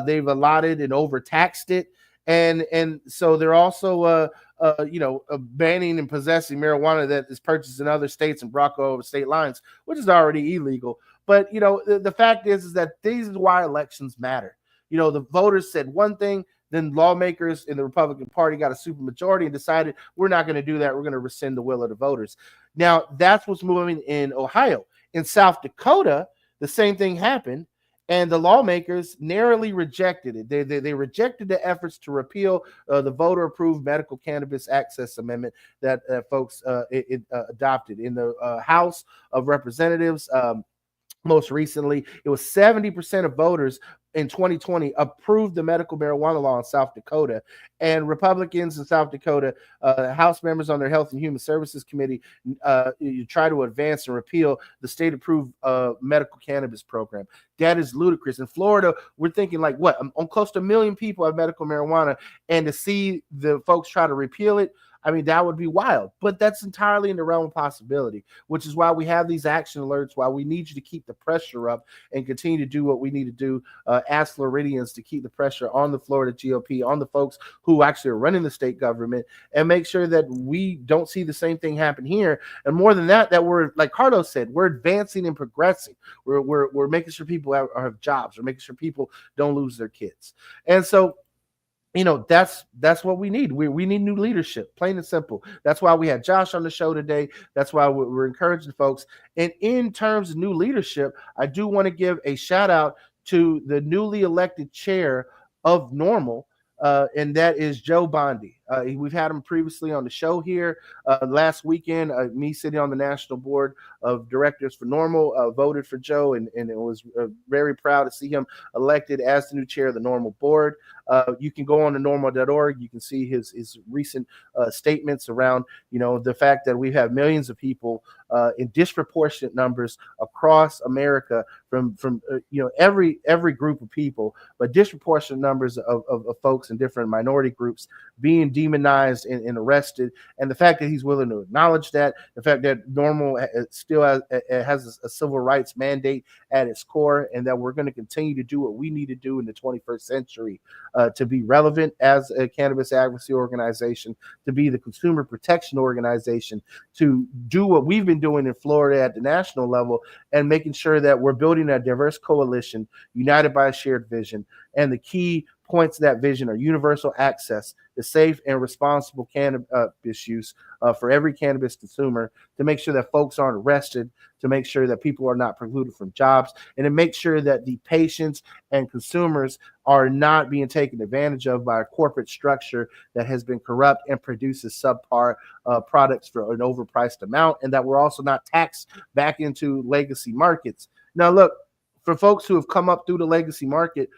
They've allotted and overtaxed it. And so they're also banning and possessing marijuana that is purchased in other states and brought over state lines, which is already illegal. But, the fact is that this is why elections matter. The voters said one thing, then lawmakers in the Republican Party got a super majority and decided we're not going to do that. We're going to rescind the will of the voters. Now, that's what's moving in Ohio. In South Dakota, the same thing happened, and the lawmakers narrowly rejected it. They rejected the efforts to repeal the voter-approved medical cannabis access amendment that folks adopted in the House of Representatives. Most recently, it was 70% of voters in 2020 approved the medical marijuana law in South Dakota, and Republicans in South Dakota, House members on their Health and Human Services Committee, try to advance and repeal the state-approved medical cannabis program. That is ludicrous. In Florida, we're thinking like, what? Close to 1 million people have medical marijuana, and to see the folks try to repeal it, I mean, that would be wild, but that's entirely in the realm of possibility, which is why we have these action alerts, why we need you to keep the pressure up and continue to do what we need to do as Floridians to keep the pressure on the Florida GOP, on the folks who actually are running the state government, and make sure that we don't see the same thing happen here. And more than that, that we're, like Carlos said, we're advancing and progressing. We're making sure people have jobs. We're making sure people don't lose their kids. And so, that's what we need. We need new leadership, plain and simple. That's why we had Josh on the show today. That's why we're encouraging folks. And in terms of new leadership, I do want to give a shout out to the newly elected chair of Normal, and that is Joe Bondi. We've had him previously on the show here. Last weekend, me sitting on the national board of directors for Normal voted for Joe, and it was very proud to see him elected as the new chair of the Normal board. You can go on to normal.org. You can see his recent statements around, the fact that we have millions of people in disproportionate numbers across America from every group of people, but disproportionate numbers of folks in different minority groups being demonized and arrested. And the fact that he's willing to acknowledge that, the fact that Normal still has a civil rights mandate at its core, and that we're going to continue to do what we need to do in the 21st century to be relevant as a cannabis advocacy organization, to be the consumer protection organization, to do what we've been doing in Florida at the national level, and making sure that we're building a diverse coalition united by a shared vision. And the key points of that vision are universal access to safe and responsible cannabis use for every cannabis consumer, to make sure that folks aren't arrested, to make sure that people are not precluded from jobs, and to make sure that the patients and consumers are not being taken advantage of by a corporate structure that has been corrupt and produces subpar products for an overpriced amount, and that we're also not taxed back into legacy markets. Now, look, for folks who have come up through the legacy market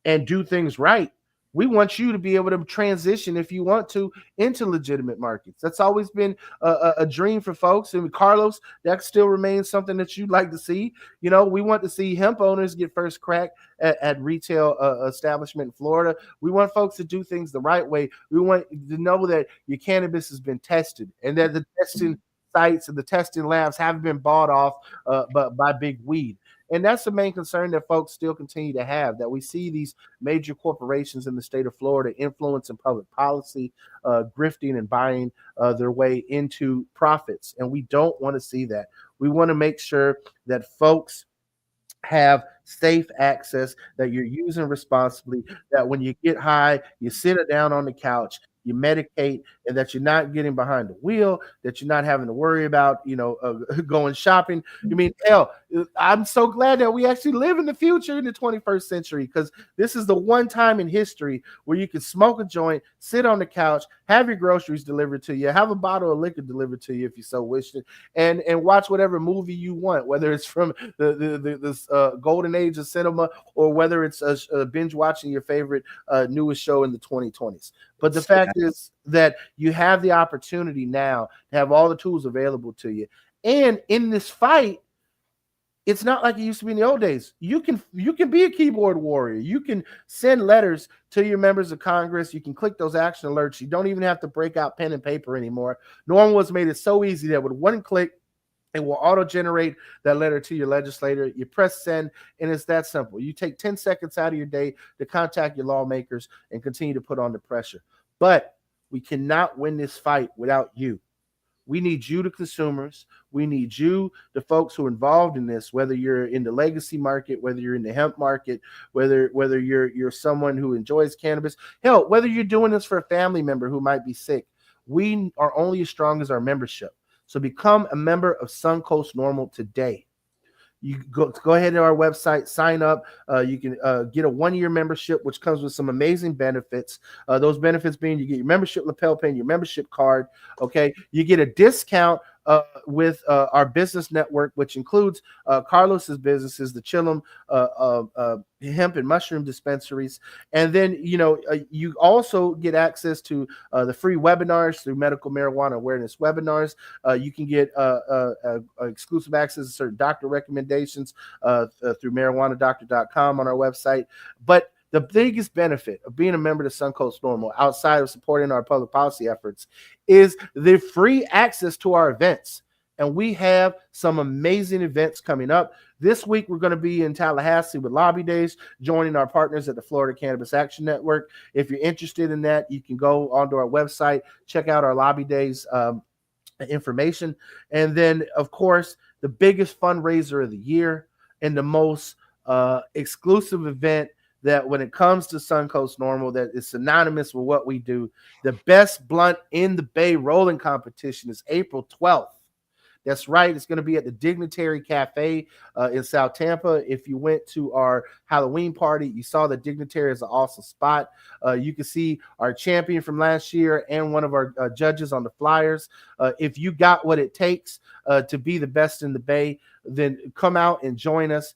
and do things right, We want you to be able to transition, if you want to, into legitimate markets. That's always been a dream for folks. And Carlos, that still remains something that you'd like to see. You know, we want to see hemp owners get first crack at retail establishment in Florida. We want folks to do things the right way. We want to know that your cannabis has been tested and that the testing sites and the testing labs haven't been bought off but by big weed. And that's the main concern that folks still continue to have, that we see these major corporations in the state of Florida influencing public policy, grifting and buying their way into profits. And we don't want to see that. We want to make sure that folks have safe access, that you're using responsibly, that when you get high, you sit down on the couch, you medicate, and that you're not getting behind the wheel, that you're not having to worry about, going shopping. I mean, hell, I'm so glad that we actually live in the future in the 21st century, because this is the one time in history where you can smoke a joint, sit on the couch, have your groceries delivered to you, have a bottle of liquor delivered to you if you so wish it, and watch whatever movie you want, whether it's from the golden age of cinema or whether it's binge watching your favorite newest show in the 2020s. But the fact is that you have the opportunity now to have all the tools available to you. And in this fight, it's not like it used to be in the old days. You can be a keyboard warrior. You can send letters to your members of Congress. You can click those action alerts. You don't even have to break out pen and paper anymore. Norwood's made it so easy that with one click, it will auto-generate that letter to your legislator. You press send, and it's that simple. You take 10 seconds out of your day to contact your lawmakers and continue to put on the pressure. But we cannot win this fight without you. We need you, the consumers. We need you, the folks who are involved in this, whether you're in the legacy market, whether you're in the hemp market, whether you're someone who enjoys cannabis. Hell, whether you're doing this for a family member who might be sick. We are only as strong as our membership. So become a member of Suncoast NORML today. You go ahead to our website, sign up. You can get a 1-year membership, which comes with some amazing benefits. Those benefits being you get your membership lapel pin, your membership card. Okay, you get a discount with our business network, which includes Carlos's businesses, the Chillum hemp and mushroom dispensaries. And then, you also get access to the free webinars through medical marijuana awareness webinars. You can get exclusive access to certain doctor recommendations through marijuanadoctor.com on our website. But the biggest benefit of being a member of Suncoast NORML, outside of supporting our public policy efforts, is the free access to our events. And we have some amazing events coming up. This week, we're going to be in Tallahassee with Lobby Days, joining our partners at the Florida Cannabis Action Network. If you're interested in that, you can go onto our website, check out our Lobby Days information. And then, of course, the biggest fundraiser of the year and the most exclusive event that when it comes to Suncoast NORML, that is synonymous with what we do. The best blunt in the Bay rolling competition is April 12th. That's right. It's going to be at the Dignitary Cafe in South Tampa. If you went to our Halloween party, you saw that Dignitary is an awesome spot. You can see our champion from last year and one of our judges on the flyers. If you got what it takes to be the best in the Bay, then come out and join us.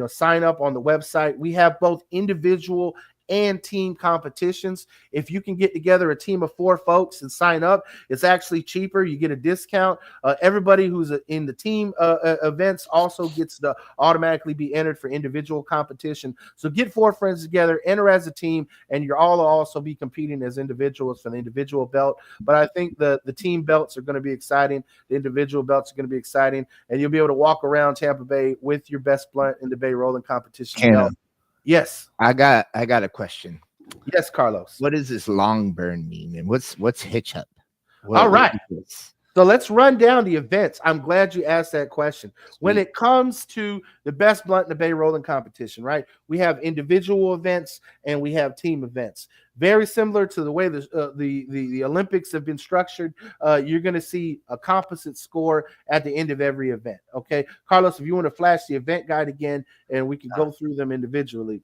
Sign up on the website. We have both individual and team competitions. If you can get together a team of 4 folks and sign up, it's actually cheaper. You get a discount. Everybody who's in the team events also gets to automatically be entered for individual competition. So get 4 friends together, enter as a team, and you're all also be competing as individuals for the individual belt. But I think the team belts are going to be exciting. The individual belts are going to be exciting, and you'll be able to walk around Tampa Bay with your best blunt in the Bay rolling competition belt. Yes. I got a question. Yes, Carlos. What does this long burn mean? And what's hitch up? All right. So let's run down the events. I'm glad you asked that question. Sweet. When it comes to the best blunt in the Bay rolling competition, right? We have individual events and we have team events. Very similar to the way the Olympics have been structured. You're going to see a composite score at the end of every event. Okay, Carlos, if you want to flash the event guide again, and we can go through them individually.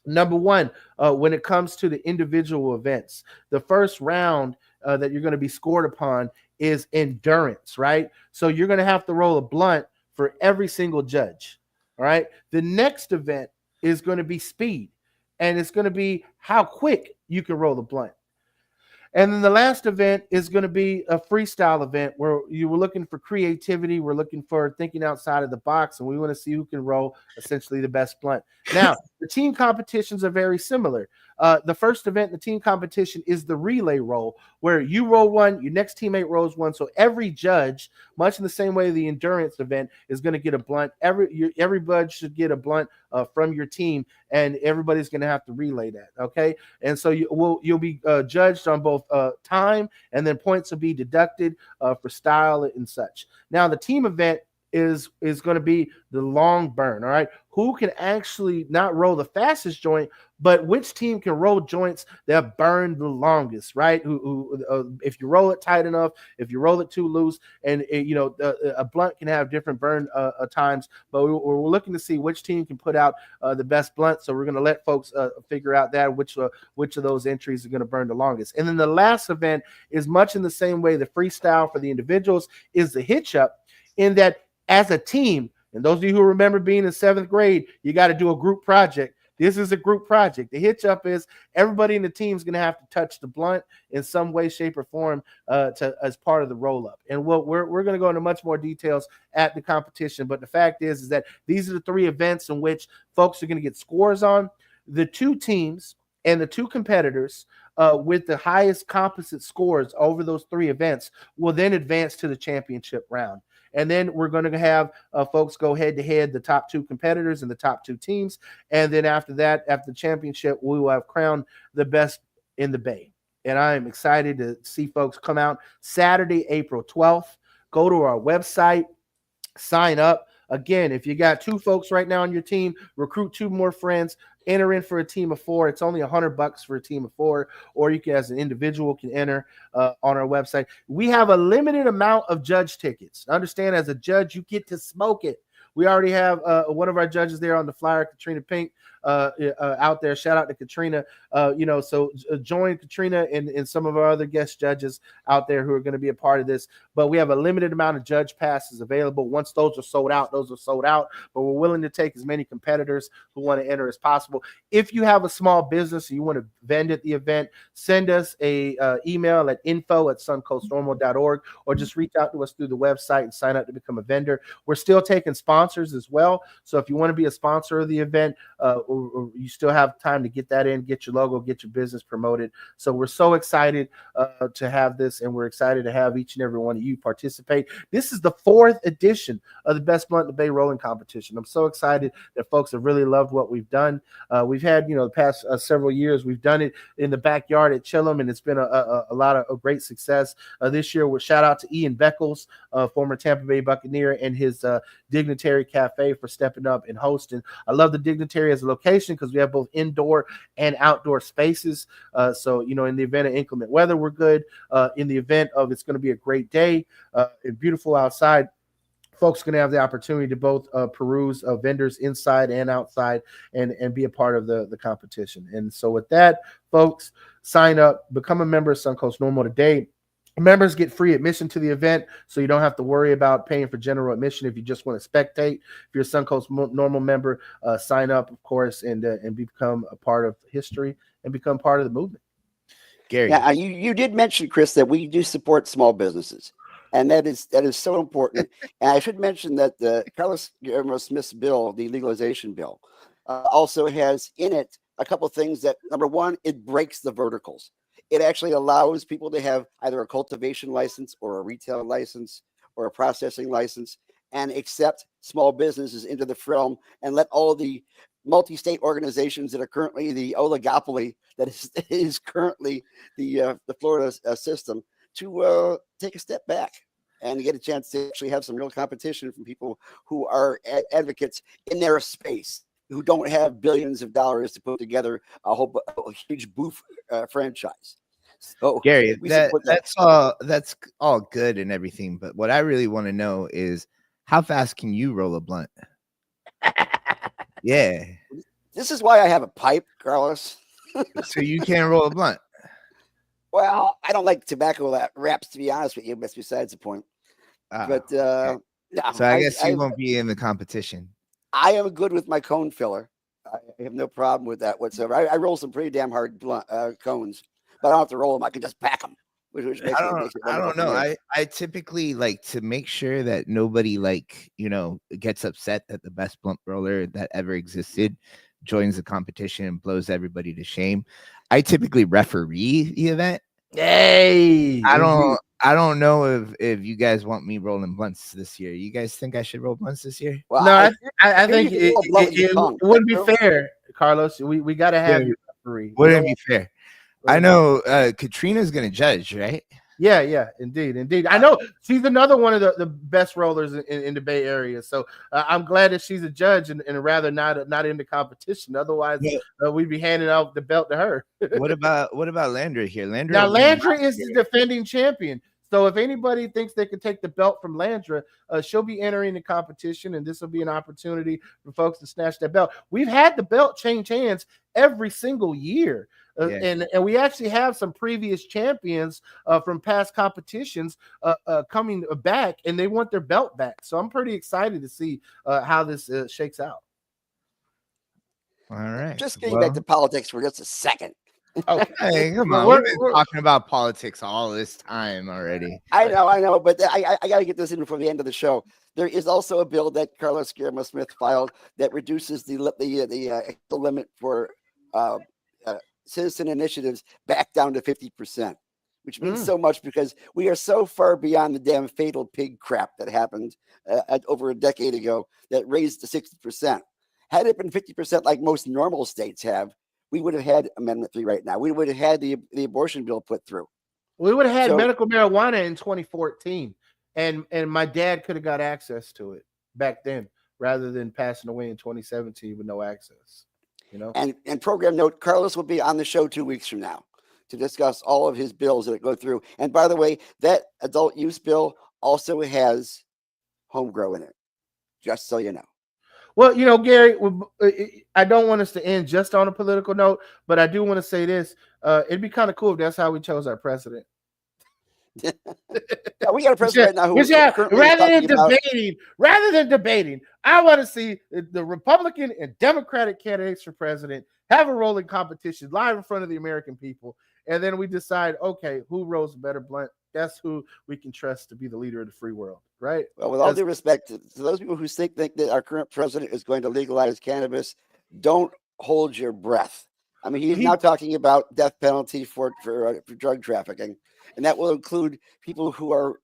Number 1, when it comes to the individual events, the first round that you're going to be scored upon is endurance, right? So you're going to have to roll a blunt for every single judge. All right. The next event is going to be speed. and it's going to be how quick you can roll the blunt. And then the last event is going to be a freestyle event where you were looking for creativity. We're looking for thinking outside of the box, and we want to see who can roll essentially the best blunt. Now, the team competitions are very similar. The first event in the team competition is the relay roll, where you roll one, your next teammate rolls one. So every judge, much in the same way the endurance event, is going to get a blunt. Every judge should get a blunt from your team, and everybody's going to have to relay that. Okay, and so you'll be judged on both time, and then points will be deducted for style and such. Now, the team event is going to be the long burn. All right, who can actually not roll the fastest joint, but which team can roll joints that burn the longest, right? If you roll it tight enough, if you roll it too loose, and a blunt can have different burn times, but we're looking to see which team can put out the best blunt. So we're going to let folks figure out that which of those entries are going to burn the longest. And then the last event is much in the same way the freestyle for the individuals is the hitch up, in that as a team, and those of you who remember being in 7th grade, you got to do a group project. This is a group project. The hitch up is everybody in the team is going to have to touch the blunt in some way, shape, or form as part of the roll up. And we're going to go into much more details at the competition. But the fact is that these are the 3 events in which folks are going to get scores on. The 2 teams and the 2 competitors with the highest composite scores over those 3 events will then advance to the championship round. And then we're going to have folks go head-to-head, the top 2 competitors and the top 2 teams. And then after that, after the championship, we will have crowned the best in the Bay. And I am excited to see folks come out Saturday, April 12th. Go to our website, sign up. Again, if you got 2 folks right now on your team, recruit 2 more friends. Enter in for a team of 4. It's only $100 for a team of 4, or you can, as an individual, can enter on our website. We have a limited amount of judge tickets. Understand, as a judge, you get to smoke it. We already have one of our judges there on the flyer, Katrina Pink, out there. Shout out to Katrina. So join Katrina and some of our other guest judges out there who are going to be a part of this. But we have a limited amount of judge passes available. Once those are sold out, those are sold out. But we're willing to take as many competitors who want to enter as possible. If you have a small business and you want to vend at the event, send us a email at info@suncoastnormal.org, or just reach out to us through the website and sign up to become a vendor. We're still taking sponsors as well. So if you want to be a sponsor of the event, or you still have time to get that in, get your logo, get your business promoted. So we're so excited to have this, and we're excited to have each and every one of you participate. This is the 4th edition of the Best Blunt in the Bay Rolling Competition. I'm so excited that folks have really loved what we've done. We've had, the past several years, we've done it in the backyard at Chillum, and it's been a lot of great success. This year, we're shout out to Ian Beckles, former Tampa Bay Buccaneer, and his Dignitary Cafe for stepping up and hosting. I love the Dignitary as a location because we have both indoor and outdoor spaces. So in the event of inclement weather, we're good. In the event of it's going to be a great day and beautiful outside, folks are going to have the opportunity to both peruse vendors inside and outside and be a part of the competition. And so with that, folks, sign up, become a member of Suncoast Normal today. Members get free admission to the event, so you don't have to worry about paying for general admission if you just want to spectate. If you're a Suncoast Normal member, sign up, of course, and become a part of history and become part of the movement. Gary. Yeah, you did mention, Chris, that we do support small businesses, and that is so important. And I should mention that the Carlos Guillermo Smith's bill, the legalization bill, also has in it a couple of things that, number one, it breaks the verticals. It actually allows people to have either a cultivation license or a retail license or a processing license and accept small businesses into the realm and let all the multi-state organizations that are currently the oligopoly that is currently the Florida system to take a step back and get a chance to actually have some real competition from people who are advocates in their space, who don't have billions of dollars to put together a huge booth franchise. So Gary, that's all good and everything, but what I really want to know is how fast can you roll a blunt? Yeah. This is why I have a pipe, Carlos. So you can't roll a blunt. Well, I don't like tobacco wraps, to be honest with you. That's besides the point. But okay. So I guess you won't be in the competition. I am good with my cone filler. I have no problem with that whatsoever. I roll some pretty damn hard cones, but I don't have to roll them. I can just pack them, which makes it I wonderful don't know. for me. I typically like to make sure that nobody gets upset that the best blunt roller that ever existed joins the competition and blows everybody to shame. I typically referee the event. Hey, I don't know if you guys want me rolling blunts this year. You guys think I should roll blunts this year? Well, no, I I think you can roll a blunt with your tongue. it wouldn't be Is that true? fair, Carlos. We got to have you referee. Wouldn't be fair. I know Katrina's gonna judge, right? Yeah, indeed. I know she's another one of the best rollers in the Bay Area. So I'm glad that she's a judge and rather not in the competition. Otherwise, we'd be handing out the belt to her. What about Landry here? Landry is the defending champion. So if anybody thinks they can take the belt from Landra, she'll be entering the competition, and this will be an opportunity for folks to snatch that belt. We've had the belt change hands every single year. And we actually have some previous champions from past competitions coming back, and they want their belt back. So I'm pretty excited to see how this shakes out. All right. Just getting back to politics for just a second. Hey, come on. We've been talking about politics all this time already. I know, but I got to get this in before the end of the show. There is also a bill that Carlos Guillermo Smith filed that reduces the limit for citizen initiatives back down to 50%, which means so much because we are so far beyond the damn fatal pig crap that happened over a decade ago that raised to 60%. Had it been 50% like most normal states have, we would have had Amendment 3 right now. We would have had the abortion bill put through. We would have had medical marijuana in 2014, and my dad could have got access to it back then rather than passing away in 2017 with no access. And program note, Carlos will be on the show 2 weeks from now to discuss all of his bills that go through. And by the way, that adult use bill also has home grow in it, just so you know. Well, Gary, I don't want us to end just on a political note, but I do want to say this. It'd be kind of cool if that's how we chose our president. Yeah, we got a president right now rather than debating, I want to see the Republican and Democratic candidates for president have a rolling competition live in front of the American people. And then we decide, okay, who rolls a better blunt? That's who we can trust to be the leader of the free world, right? Well, with all due respect to those people who think that our current president is going to legalize cannabis, don't hold your breath. I mean, he's now talking about death penalty for drug trafficking, and that will include people who are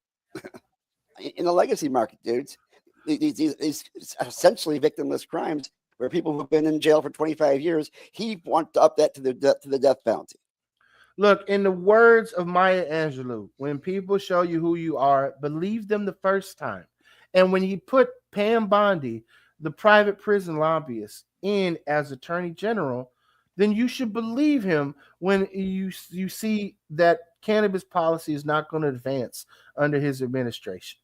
in the legacy market, dudes. These essentially victimless crimes where people who've been in jail for 25 years, he wants to up that to the death penalty. Look, in the words of Maya Angelou, when people show you who you are, believe them the first time. And when he put Pam Bondi, the private prison lobbyist, in as Attorney General, then you should believe him when you see that cannabis policy is not going to advance under his administration.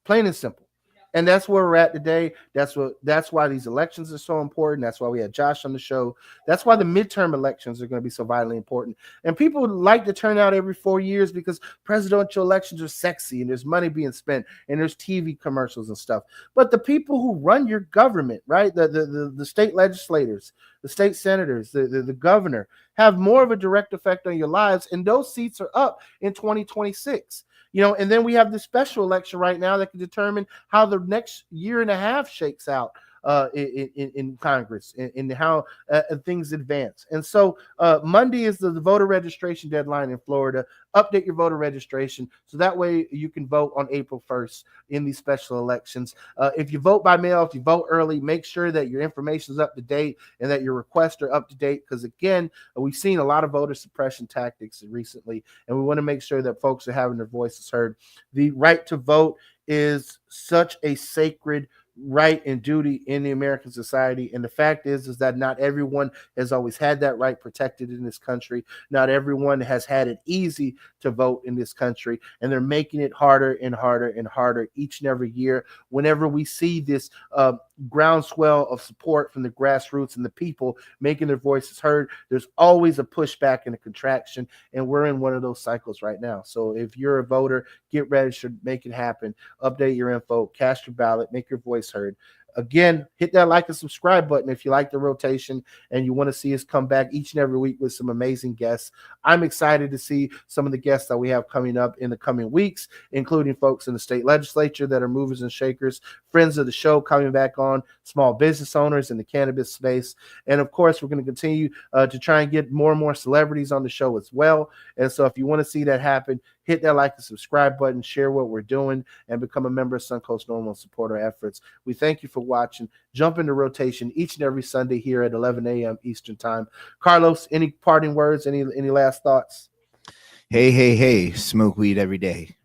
Plain and simple. And that's where we're at today. That's why these elections are so important. That's why we had Josh on the show. That's why the midterm elections are going to be so vitally important. And people like to turn out every 4 years because presidential elections are sexy and there's money being spent and there's TV commercials and stuff. But the people who run your government, right? The state legislators, the state senators, the governor have more of a direct effect on your lives. And those seats are up in 2026. And then we have the special election right now that can determine how the next year and a half shakes out in Congress and how things advance. And so Monday is the voter registration deadline in Florida. Update your voter registration so that way you can vote on April 1st in these special elections. If you vote by mail, if you vote early, make sure that your information is up to date and that your requests are up to date. Because again, we've seen a lot of voter suppression tactics recently, and we want to make sure that folks are having their voices heard. The right to vote is such a sacred right and duty in the American society. And the fact is that not everyone has always had that right protected in this country. Not everyone has had it easy to vote in this country. And they're making it harder and harder and harder each and every year. Whenever we see this groundswell of support from the grassroots and the people making their voices heard, there's always a pushback and a contraction. And we're in one of those cycles right now. So if you're a voter, get registered, make it happen, update your info, cast your ballot, make your voice heard. Again, hit that like and subscribe button if you like the rotation and you want to see us come back each and every week with some amazing guests. I'm excited to see some of the guests that we have coming up in the coming weeks, including folks in the state legislature that are movers and shakers, friends of the show coming back on, small business owners in the cannabis space. And of course, we're going to continue to try and get more and more celebrities on the show as well. And so if you want to see that happen, hit that like and subscribe button, share what we're doing, and become a member of Suncoast Normal and support our efforts. We thank you for watching. Jump into rotation each and every Sunday here at 11 a.m. Eastern Time. Carlos, any parting words, any last thoughts? Hey, smoke weed every day.